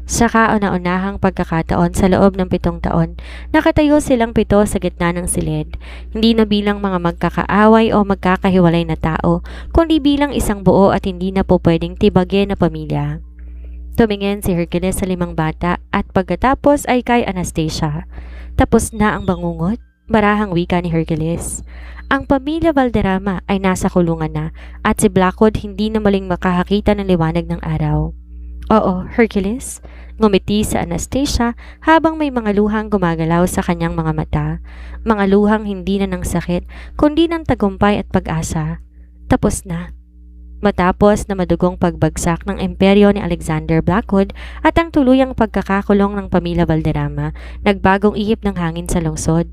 Sa kauna-unahang pagkakataon sa loob ng 7 taon, nakatayo silang 7 sa gitna ng silid, hindi na bilang mga magkakaaway o magkakahiwalay na tao, kundi bilang isang buo at hindi na po pwedeng tibagin na pamilya. Tumingin si Hercules sa 5 bata at pagkatapos ay kay Anastasia. Tapos na ang bangungot, marahang wika ni Hercules. Ang pamilya Valderrama ay nasa kulungan na at si Blackwood hindi na muling makakakita ng liwanag ng araw. Oo, Hercules, ngumiti sa Anastasia habang may mga luhang gumagalaw sa kanyang mga mata. Mga luhang hindi na ng sakit, kundi ng tagumpay at pag-asa. Tapos na. Matapos na madugong pagbagsak ng imperyo ni Alexander Blackwood at ang tuluyang pagkakakulong ng pamilya Valderrama, nagbagong ihip ng hangin sa lungsod.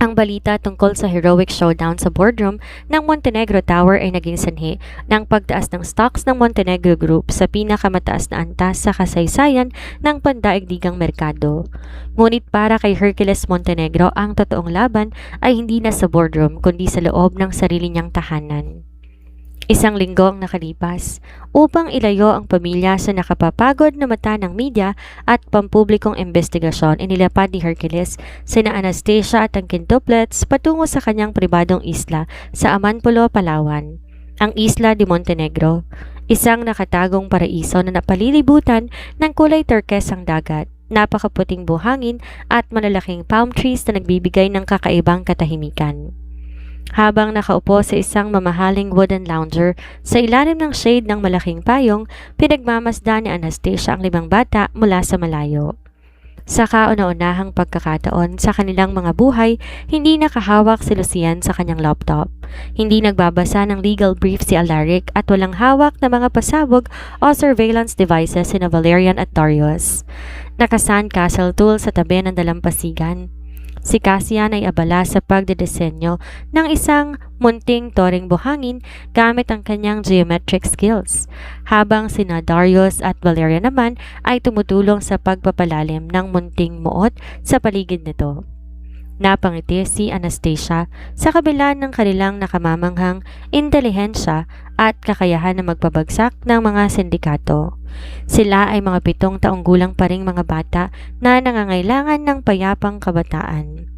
Ang balita tungkol sa heroic showdown sa boardroom ng Montenegro Tower ay naging sanhi ng pagtaas ng stocks ng Montenegro Group sa pinakamataas na antas sa kasaysayan ng pandaigdigang merkado. Ngunit para kay Hercules Montenegro, ang totoong laban ay hindi na sa boardroom kundi sa loob ng sarili niyang tahanan. 1 linggo ang nakalipas upang ilayo ang pamilya sa nakapapagod na mata ng media at pampublikong investigasyon. Inilapad ni Hercules sina Anastasia at ang quintuplets patungo sa kanyang pribadong isla sa Amanpulo, Palawan, ang Isla de Montenegro, isang nakatagong paraiso na napalilibutan ng kulay turquoise ang dagat, napakaputing buhangin at malalaking palm trees na nagbibigay ng kakaibang katahimikan. Habang nakaupo sa isang mamahaling wooden lounger sa ilalim ng shade ng malaking payong, pinagmamasdan ni Anastasia ang 5 bata mula sa malayo. Sa kauna-unahang pagkakataon sa kanilang mga buhay, hindi nakahawak si Lucian sa kanyang laptop. Hindi nagbabasa ng legal brief si Alaric at walang hawak na mga pasabog o surveillance devices sina Valerian at Darius. Naka-sandcastle tool sa tabi ng dalampasigan. Si Cassian ay abala sa pagdedesenyo ng isang munting toring buhangin gamit ang kanyang geometric skills, habang sina Darius at Valeria naman ay tumutulong sa pagpapalalim ng munting muot sa paligid nito. Napangiti si Anastasia sa kabila ng kanilang nakamamanghang intelihensya at kakayahan na magpabagsak ng mga sindikato. Sila ay mga 7 taong gulang pa ring mga bata na nangangailangan ng payapang kabataan.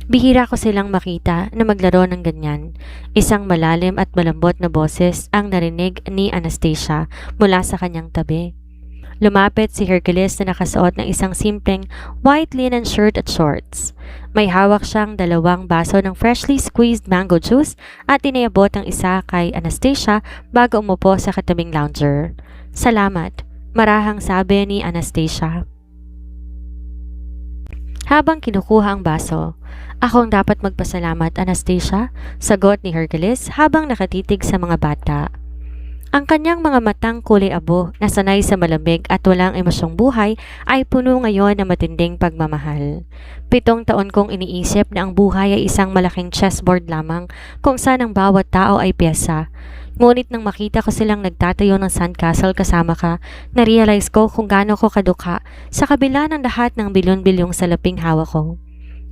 Bihira ko silang makita na maglaro ng ganyan. Isang malalim at malambot na boses ang narinig ni Anastasia mula sa kanyang tabi. Lumapit si Hercules na nakasuot ng isang simpleng white linen shirt at shorts. May hawak siyang 2 baso ng freshly squeezed mango juice at inayabot ang isa kay Anastasia bago umupo sa katabing lounger. Salamat, marahang sabi ni Anastasia habang kinukuha ang baso. Ako ang dapat magpasalamat, Anastasia, sagot ni Hercules habang nakatitig sa mga bata. Ang kanyang mga matang kulay abo na sanay sa malamig at walang emosyong buhay ay puno ngayon ng matinding pagmamahal. 7 taon kong iniisip na ang buhay ay isang malaking chessboard lamang kung saan ang bawat tao ay piyesa. Ngunit nang makita ko silang nagtatayo ng sandcastle kasama ka, na-realize ko kung gaano ko kadukha sa kabila ng lahat ng bilyon-bilyong salaping hawak ko.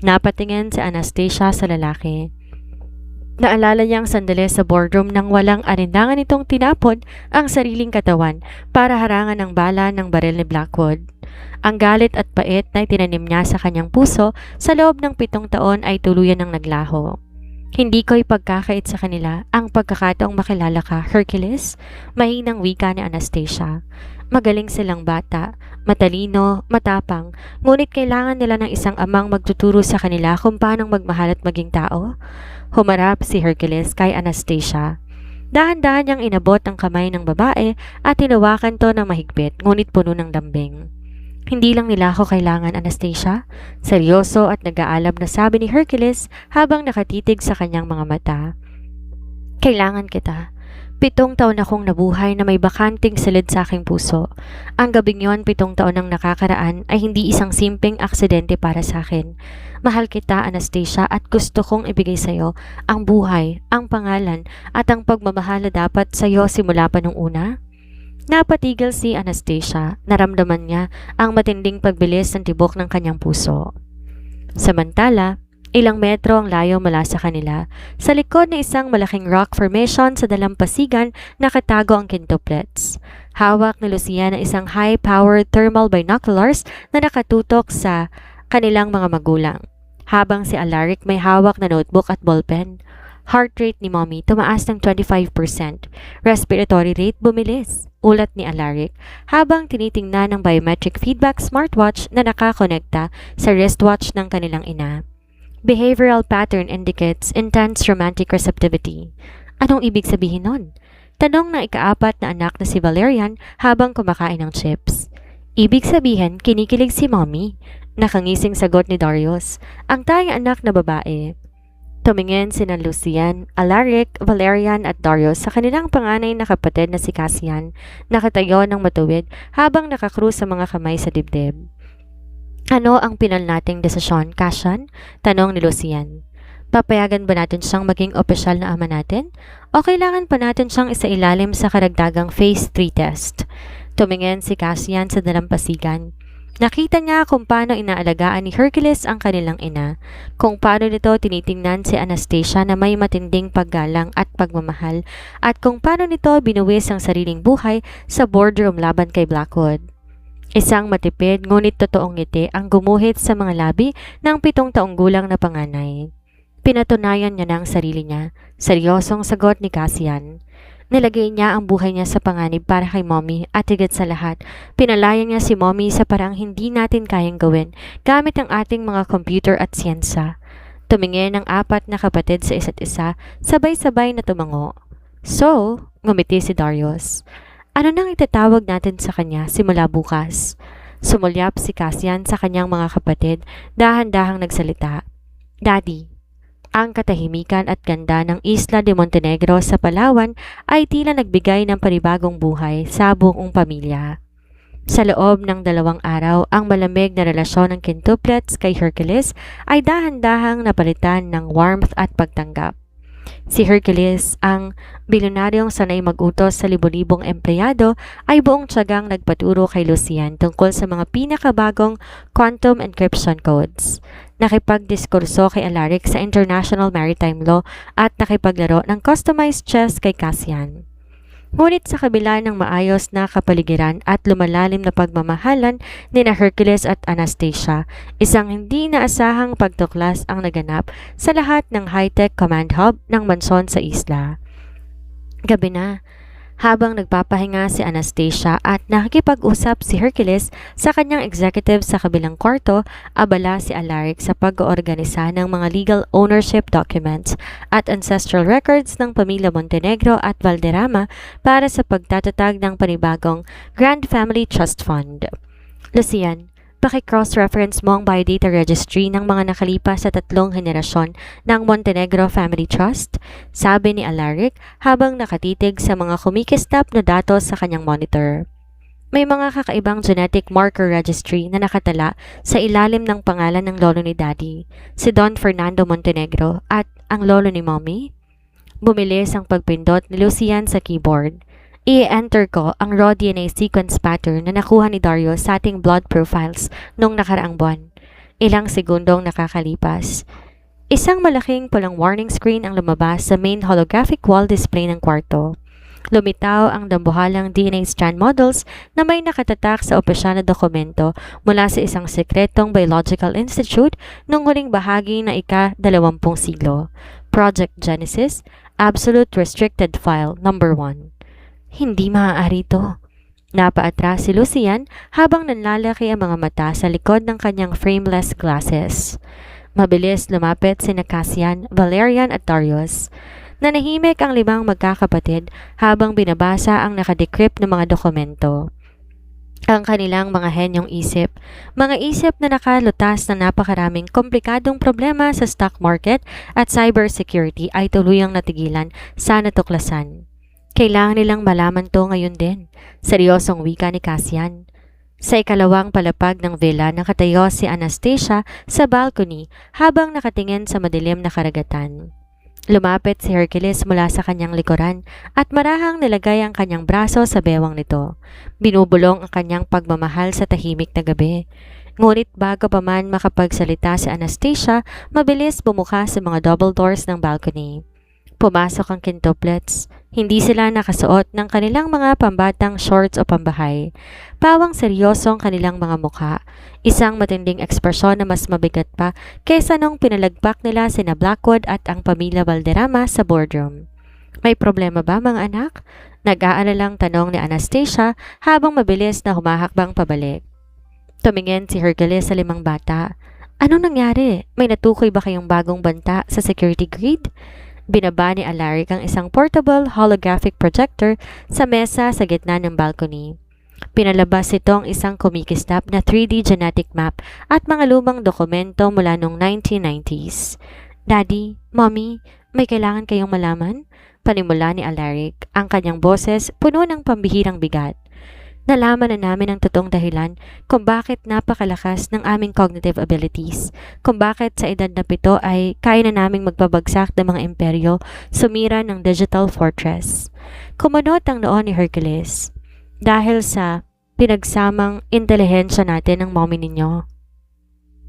Napatingin si Anastasia sa lalaki. Naalala niyang sandali sa boardroom nang walang anindangan itong tinapon ang sariling katawan para harangan ang bala ng baril ni Blackwood. Ang galit at pait na itinanim niya sa kanyang puso sa loob ng 7 taon ay tuluyan ng naglaho. Hindi ko ipagkakait sa kanila ang pagkakataong makilala ka, Hercules, mahinang wika ni Anastasia. Magaling silang bata, matalino, matapang, ngunit kailangan nila ng isang amang magtuturo sa kanila kung paanong magmahal at maging tao. Humarap si Hercules kay Anastasia. Dahan-dahan niyang inabot ang kamay ng babae at tinawakan to ng mahigpit, ngunit puno ng lambing. Hindi lang nila ako kailangan, Anastasia. Seryoso at nag-aalab na sabi ni Hercules habang nakatitig sa kanyang mga mata. Kailangan kita. 7 taon akong nabuhay na may bakanting silid sa aking puso. Ang gabing yon 7 taon ang nakakaraan ay hindi isang simpleng aksidente para sa akin. Mahal kita, Anastasia, at gusto kong ibigay sa iyo ang buhay, ang pangalan, at ang pagmamahal na dapat sa iyo simula pa nung una. Napatigil si Anastasia. Naramdaman niya ang matinding pagbilis ng tibok ng kanyang puso. Samantala, ilang metro ang layo mula sa kanila. Sa likod ng isang malaking rock formation sa dalampasigan, nakatago ang quintuplets. Hawak ni Lucian ang isang high-powered thermal binoculars na nakatutok sa kanilang mga magulang. Habang si Alaric may hawak na notebook at ballpen. Heart rate ni Mommy tumaas ng 25%. Respiratory rate bumilis. Ulat ni Alaric habang tinitingnan ng biometric feedback smartwatch na nakakonekta sa wristwatch ng kanilang ina. Behavioral pattern indicates intense romantic receptivity. Anong ibig sabihin nun? Tanong ng ikaapat na anak na si Valerian habang kumakain ng chips. Ibig sabihin, kinikilig si Mommy. Nakangising sagot ni Darius, ang tayong anak na babae. Tumingin sina Lucian, Alaric, Valerian at Darius sa kanilang panganay na kapatid na si Cassian, nakatayo ng matuwid habang nakakrus sa mga kamay sa dibdib. Ano ang pinal nating desisyon, Cassian? Tanong ni Lucian. Papayagan ba natin siyang maging opisyal na ama natin? O kailangan pa natin siyang isailalim sa karagdagang Phase 3 test? Tumingin si Cassian sa dalampasigan. Nakita niya kung paano inaalagaan ni Hercules ang kanilang ina, kung paano nito tinitingnan si Anastasia na may matinding paggalang at pagmamahal, at kung paano nito binuwis ang sariling buhay sa boardroom laban kay Blackwood. Isang matipid ngunit totoong ngiti ang gumuhit sa mga labi ng 7 taong gulang na panganay. Pinatunayan niya na ang sarili niya, seryosong sagot ni Cassian. Nilagay niya ang buhay niya sa panganib para kay Mommy at higit sa lahat, pinalaya niya si Mommy sa parang hindi natin kayang gawin gamit ang ating mga computer at siyensa. Tumingin ang 4 na kapatid sa isa't isa, sabay-sabay na tumango. So, ngumiti si Darius. Ano nang itatawag natin sa kanya simula bukas? Sumulyap si Cassian sa kanyang mga kapatid, dahan-dahang nagsalita. Daddy. Ang katahimikan at ganda ng Isla de Montenegro sa Palawan ay tila nagbigay ng panibagong buhay sa buong pamilya. Sa loob ng 2 araw, ang malamig na relasyon ng quintuplets kay Hercules ay dahan-dahang napalitan ng warmth at pagtanggap. Si Hercules, ang bilyonaryong sanay mag-utos sa libo-libong empleyado, ay buong tiyagang nagpaturo kay Lucian tungkol sa mga pinakabagong quantum encryption codes. Nakipagdiskurso kay Alaric sa international maritime law at nakipaglaro ng customized chess kay Cassian. Ngunit sa kabila ng maayos na kapaligiran at lumalalim na pagmamahalan ni na Hercules at Anastasia, isang hindi naasahang pagtuklas ang naganap sa lahat ng high-tech command hub ng mansyon sa isla. Gabi na, habang nagpapahinga si Anastasia at nakikipag-usap si Hercules sa kanyang executive sa kabilang kwarto, abala si Alaric sa pag-oorganisa ng mga legal ownership documents at ancestral records ng pamilya Montenegro at Valderrama para sa pagtatatag ng panibagong Grand Family Trust Fund. Lucian, paki-cross-reference mo ang biodata registry ng mga nakalipas sa 3 henerasyon ng Montenegro Family Trust, sabi ni Alaric habang nakatitig sa mga kumikistap na datos sa kanyang monitor. May mga kakaibang genetic marker registry na nakatala sa ilalim ng pangalan ng lolo ni Daddy, si Don Fernando Montenegro, at ang lolo ni Mommy. Bumilis ang pagpindot ni Lucian sa keyboard. I-enter ko ang raw DNA sequence pattern na nakuha ni Darius sa ating blood profiles nung nakaraang buwan. Ilang segundong nakakalipas. Isang malaking pulang warning screen ang lumabas sa main holographic wall display ng kwarto. Lumitaw ang dambuhalang DNA strand models na may nakatatak sa opisyal na dokumento mula sa isang sekretong biological institute nung huling bahagi ng ika-20 siglo. Project Genesis, Absolute Restricted File Number 1. Hindi maaari ito. Napaatras si Lucian habang nanlalaki ang mga mata sa likod ng kanyang frameless glasses. Mabilis lumapit sina Cassian, Valerian at Darius. Nanahimik ang 5 magkakapatid habang binabasa ang nakadecrypt ng mga dokumento. Ang kanilang mga henyong isip, mga isip na nakalutas na napakaraming komplikadong problema sa stock market at cybersecurity ay tuluyang natigilan sa natuklasan. Kailangan nilang malaman to ngayon din, seryosong wika ni Cassian. Sa ikalawang palapag ng villa nakatayo si Anastasia sa balcony habang nakatingin sa madilim na karagatan. Lumapit si Hercules mula sa kanyang likuran at marahang nilagay ang kanyang braso sa bewang nito. Binubulong ang kanyang pagmamahal sa tahimik na gabi. Ngunit bago pa man makapagsalita si Anastasia, mabilis bumuka sa mga double doors ng balcony. Pumasok ang quintuplets. Hindi sila nakasuot ng kanilang mga pambatang shorts o pambahay. Pawang seryosong kanilang mga mukha. Isang matinding ekspresyon na mas mabigat pa kaysa nung pinalagpak nila sina Blackwood at ang pamilya Valderrama sa boardroom. May problema ba mga anak? Nag-aalalang tanong ni Anastasia habang mabilis na humahakbang pabalik. Tumingin si Hercules sa 5 bata. Anong nangyari? May natukoy ba kayong bagong banta sa security grid? Binaba ni Alaric ang isang portable holographic projector sa mesa sa gitna ng balcony. Pinalabas ito ang isang kumikislap na 3D genetic map at mga lumang dokumento mula noong 1990s. Daddy, Mommy, may kailangan kayong malaman? Panimula ni Alaric, ang kanyang boses puno ng pambihirang bigat. Nalaman na namin ang totoong dahilan kung bakit napakalakas ng aming cognitive abilities, kung bakit sa edad na 7 ay kaya na naming magpabagsak ng mga imperyo, sumira ng digital fortress. Kumunot ang noo ni Hercules. Dahil sa pinagsamang intelihensya natin ng mommy ninyo.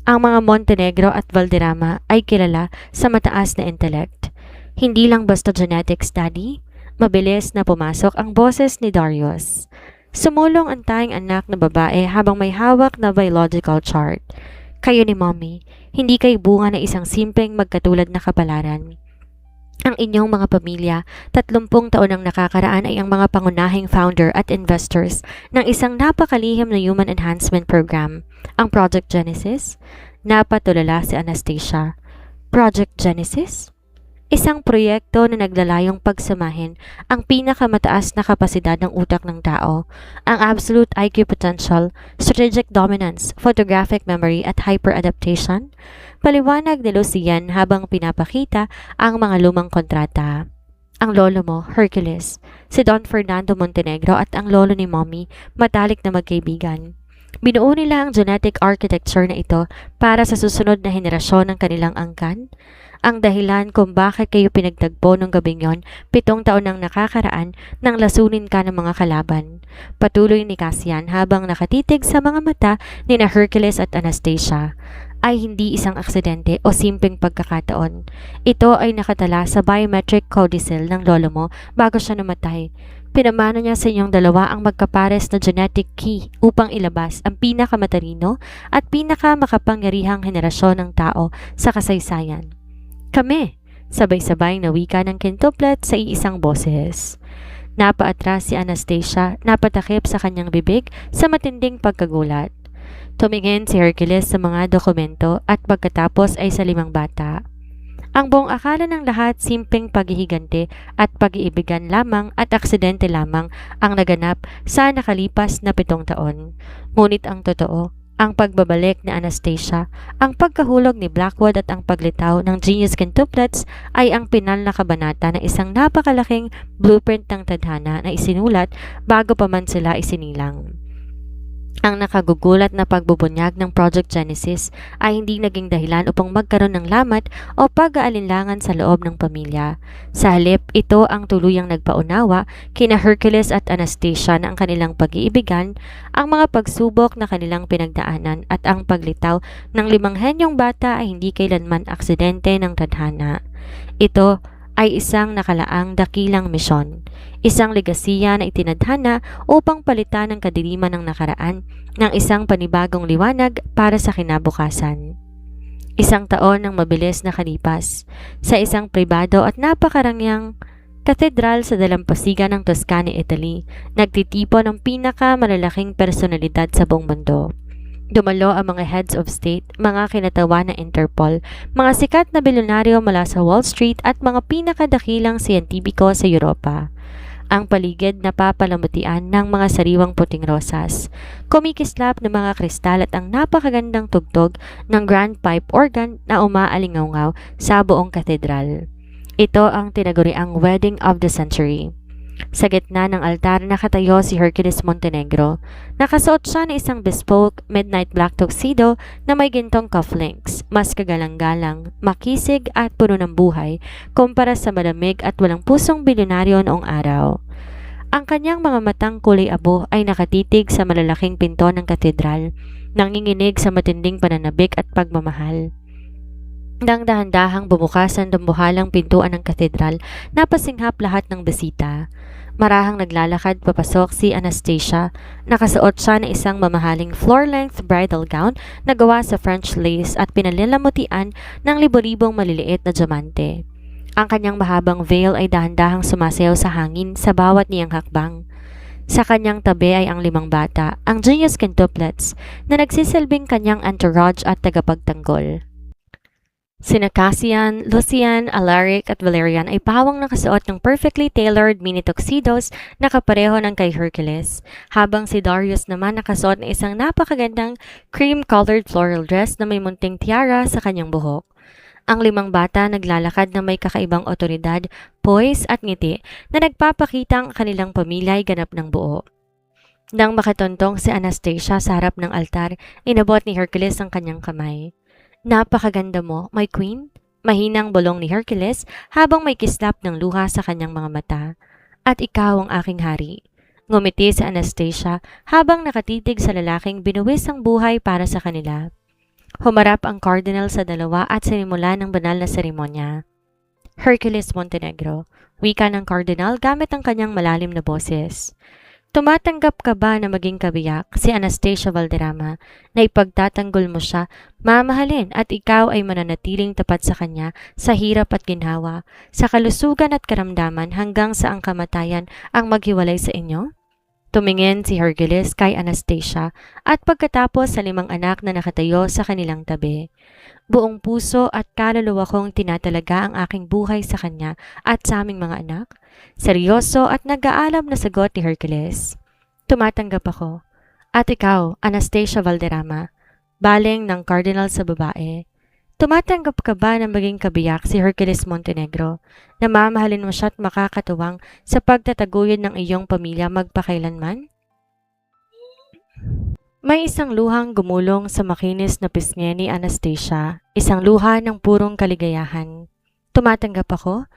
Ang mga Montenegro at Valderrama ay kilala sa mataas na intellect. Hindi lang basta genetics, Daddy. Mabilis na pumasok ang boses ni Darius. Sumulong ang tayong anak na babae habang may hawak na biological chart. Kayo ni Mommy, hindi kayo bunga ng isang simpleng magkatulad na kapalaran. Ang inyong mga pamilya, 30 taon ang nakakaraan ay ang mga pangunahing founder at investors ng isang napakalihim na human enhancement program, ang Project Genesis. Napatulala si Anastasia. Project Genesis? Isang proyekto na naglalayong pagsamahin ang pinakamataas na kapasidad ng utak ng tao, ang absolute IQ potential, strategic dominance, photographic memory at hyperadaptation. Paliwanag ni Lucian habang pinapakita ang mga lumang kontrata. Ang lolo mo, Hercules, si Don Fernando Montenegro at ang lolo ni Mommy, matalik na magkaibigan. Binuo nila ang genetic architecture na ito para sa susunod na henerasyon ng kanilang angkan. Ang dahilan kung bakit kayo pinagtagpo nung gabing yon, 7 taon nang nakakaraan nang lasunin ka ng mga kalaban. Patuloy ni Cassian habang nakatitig sa mga mata ni na Hercules at Anastasia. Ay hindi isang aksidente o simpleng pagkakataon. Ito ay nakatala sa biometric codicil ng lolo mo bago siya namatay. Pinamana niya sa inyong dalawa ang magkapares na genetic key upang ilabas ang pinakamatalino at pinakamakapangyarihang henerasyon ng tao sa kasaysayan. Kami, sabay-sabay na wika ng quintuplet sa iisang boses. Napaatras si Anastasia, napatakip sa kanyang bibig sa matinding pagkagulat. Tumingin si Hercules sa mga dokumento at pagkatapos ay sa 5 bata. Ang buong akala ng lahat simpleng paghihigante at pag-iibigan lamang at aksidente lamang ang naganap sa nakalipas na 7 taon. Ngunit ang totoo, ang pagbabalik ni Anastasia, ang pagkahulog ni Blackwood at ang paglitaw ng Genius Quintuplets ay ang pinal na kabanata ng isang napakalaking blueprint ng tadhana na isinulat bago pa man sila isinilang. Ang nakagugulat na pagbubunyag ng Project Genesis ay hindi naging dahilan upang magkaroon ng lamat o pag-aalinlangan sa loob ng pamilya. Sa halip, ito ang tuluyang nagpaunawa kina Hercules at Anastasia na ang kanilang pag-iibigan, ang mga pagsubok na kanilang pinagdaanan at ang paglitaw ng 5 henyong bata ay hindi kailanman aksidente ng tadhana. Ito ay isang nakalaang dakilang misyon, isang legasiya na itinadhana upang palitan ang kadiliman ng nakaraan ng isang panibagong liwanag para sa kinabukasan. 1 taon ng mabilis na kalipas sa isang pribado at napakarangyang katedral sa dalampasigan ng Toscana, Italy, nagtitipon ng pinakamalalaking personalidad sa buong mundo. Dumalo ang mga heads of state, mga kinatawan ng Interpol, mga sikat na bilyonaryo mula sa Wall Street at mga pinakadakilang siyentipiko sa Europa. Ang paligid na papalamutian ng mga sariwang puting rosas, kumikislap ng mga kristal at ang napakagandang tugtog ng grand pipe organ na umaalingaw sa buong katedral. Ito ang tinaguriang wedding of the century. Sa gitna ng altar nakatayo si Hercules Montenegro. Nakasuot siya ng isang bespoke midnight black tuxedo na may gintong cufflinks, mas kagalang-galang, makisig at puno ng buhay kumpara sa malamig at walang pusong bilyonaryo noong araw. Ang kanyang mga matang kulay abo ay nakatitig sa malalaking pinto ng katedral, nanginginig sa matinding pananabik at pagmamahal. Nang dahan-dahang bumukas ang dambuhalang pintuan ng katedral, napasinghap lahat ng bisita. Marahang naglalakad papasok si Anastasia. Nakasuot siya ng isang mamahaling floor-length bridal gown na gawa sa French lace at pinalilamutian ng libo-libong maliliit na diamante. Ang kanyang mahabang veil ay dahan-dahang sumasayaw sa hangin sa bawat niyang hakbang. Sa kanyang tabi ay ang 5 bata, ang genius quintuplets, na nagsisilbing kanyang entourage at tagapagtanggol. Sina Cassian, Lucian, Alaric at Valerian ay pawang nakasuot ng perfectly tailored mini tuxedos na kapareho ng kay Hercules, habang si Darius naman nakasuot ng isang napakagandang cream-colored floral dress na may munting tiara sa kanyang buhok. Ang 5 bata naglalakad na may kakaibang otoridad, poise at ngiti na nagpapakita ang kanilang pamilya ay ganap ng buo. Nang makatontong si Anastasia sa harap ng altar, inabot ni Hercules ang kanyang kamay. "Napakaganda mo, my queen," mahinang bulong ni Hercules habang may kislap ng luha sa kanyang mga mata. "At ikaw ang aking hari." Ngumiti si Anastasia habang nakatitig sa lalaking binuwis ang buhay para sa kanila. Humarap ang cardinal sa dalawa at sinimula ng banal na seremonya. "Hercules Montenegro," wika ng cardinal gamit ang kanyang malalim na boses. "Tumatanggap ka ba na maging kabiyak si Anastasia Valderrama na ipagtatanggol mo siya, mamahalin at ikaw ay mananatiling tapat sa kanya sa hirap at ginhawa, sa kalusugan at karamdaman hanggang sa ang kamatayan ang maghiwalay sa inyo?" Tumingin si Hercules kay Anastasia at pagkatapos sa 5 anak na nakatayo sa kanilang tabi. "Buong puso at kaluluwa kong tinatalaga ang aking buhay sa kanya at sa aming mga anak." Seryoso at nag-aalam na sagot ni Hercules. "Tumatanggap ako." "At ikaw, Anastasia Valderrama," baling ng cardinal sa babae. "Tumatanggap ka ba na maging kabiyak si Hercules Montenegro, na mamahalin mo siya at makakatuwang sa pagtataguyod ng iyong pamilya magpakailanman?" May isang luhang gumulong sa makinis na pisngi ni Anastasia, isang luha ng purong kaligayahan. "Tumatanggap ako?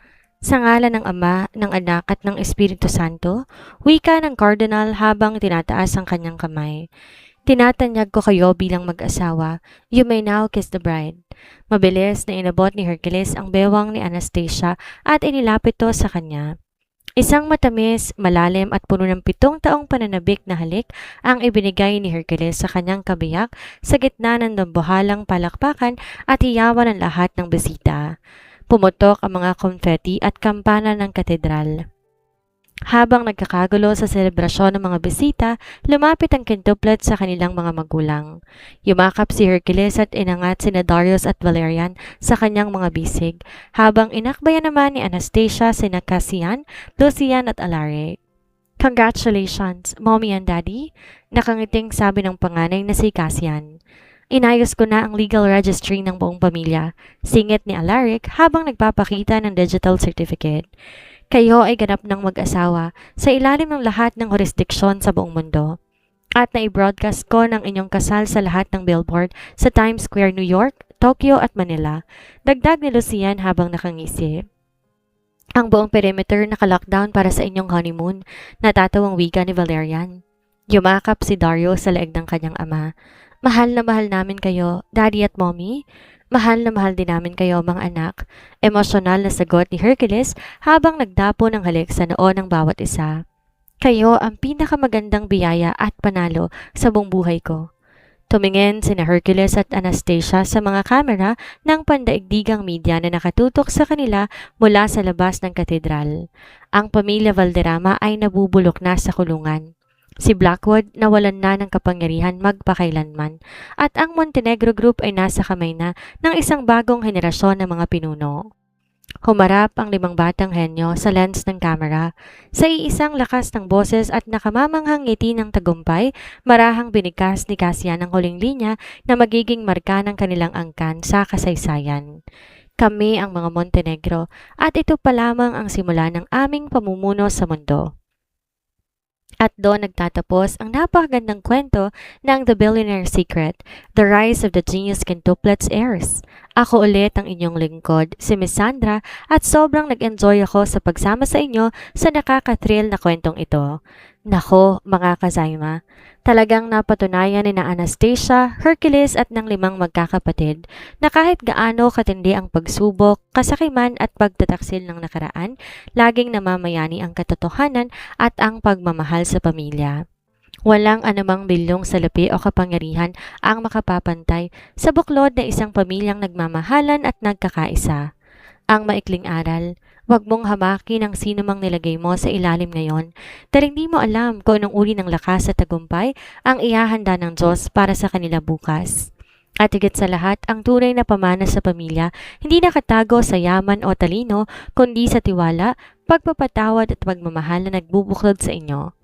Sa ngalan ng Ama, ng Anak at ng Espiritu Santo," wika ng cardinal habang tinataas ang kanyang kamay. "Tinatanyag ko kayo bilang mag-asawa. You may now kiss the bride." Mabilis na inabot ni Hercules ang bewang ni Anastasia at inilapit ito sa kanya. Isang matamis, malalim at puno ng 7 taong pananabik na halik ang ibinigay ni Hercules sa kanyang kabiyak sa gitna ng dambuhalang palakpakan at hiyawan ng lahat ng bisita. Pumutok ang mga konfeti at kampana ng katedral. Habang nagkakagulo sa selebrasyon ng mga bisita, lumapit ang quintuplet sa kanilang mga magulang. Yumakap si Hercules at inangat sina Darius at Valerian sa kanyang mga bisig, habang inakbayan naman ni Anastasia sina Cassian, Lucian at Alaric. "Congratulations, Mommy and Daddy," nakangiting sabi ng panganay na si Cassian. "Inayos ko na ang legal registry ng buong pamilya," singit ni Alaric habang nagpapakita ng digital certificate. "Kayo ay ganap ng mag-asawa sa ilalim ng lahat ng jurisdiksyon sa buong mundo. At na-broadcast ko ng inyong kasal sa lahat ng billboard sa Times Square, New York, Tokyo at Manila," dagdag ni Lucian habang nakangisi. "Ang buong perimeter naka-lockdown para sa inyong honeymoon," natatawang wika ni Valerian. Yumakap si Dario sa leeg ng kanyang ama. "Mahal na mahal namin kayo, Daddy at Mommy." "Mahal na mahal din namin kayo, mga anak," emosyonal na sagot ni Hercules habang nagdapo ng halik sa noo ng bawat isa. "Kayo ang pinakamagandang biyaya at panalo sa buong buhay ko." Tumingin sina Hercules at Anastasia sa mga kamera ng pandaigdigang media na nakatutok sa kanila mula sa labas ng katedral. Ang pamilya Valderrama ay nabubulok na sa kulungan. Si Blackwood nawalan na ng kapangyarihan magpakailanman at ang Montenegro Group ay nasa kamay na ng isang bagong henerasyon ng mga pinuno. Humarap ang 5 batang henyo sa lens ng kamera. Sa iisang lakas ng boses at nakamamanghang ngiti ng tagumpay, marahang binigkas ni Cassian ang huling linya na magiging marka ng kanilang angkan sa kasaysayan. "Kami ang mga Montenegro at ito pa lamang ang simula ng aming pamumuno sa mundo." At doon nagtatapos ang napakagandang kwento ng The Billionaire Secret, The Rise of the Genius Quintuplets Heirs. Ako ulit ang inyong lingkod, si Miss Sandra, at sobrang nag-enjoy ako sa pagsama sa inyo sa nakaka-thrill na kwentong ito. Nako, mga kazayma, talagang napatunayan ni na Anastasia, Hercules at ng 5 magkakapatid na kahit gaano katindi ang pagsubok, kasakiman at pagtataksil ng nakaraan, laging namamayani ang katotohanan at ang pagmamahal sa pamilya. Walang anumang bilyong salapi o kapangyarihan ang makapapantay sa buklod na isang pamilyang nagmamahalan at nagkakaisa. Ang maikling aral, huwag mong hamakin ang sino mang nilagay mo sa ilalim ngayon dahil hindi mo alam kung anong uri ng lakas at tagumpay ang ihahanda ng Diyos para sa kanila bukas. At higit sa lahat, ang tunay na pamana sa pamilya hindi nakatago sa yaman o talino kundi sa tiwala, pagpapatawad at pagmamahal na nagbubuklod sa inyo.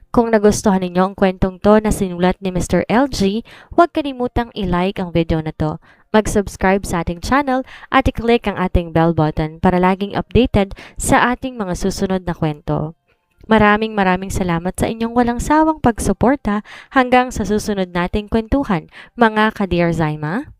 Kung nagustuhan ninyo ang kwentong to na sinulat ni Mr. LG, huwag kalimutang i-like ang video na to, mag-subscribe sa ating channel at i-click ang ating bell button para laging updated sa ating mga susunod na kwento. Maraming salamat sa inyong walang sawang pagsuporta hanggang sa susunod nating kwentuhan, mga ka-Dear Zaima.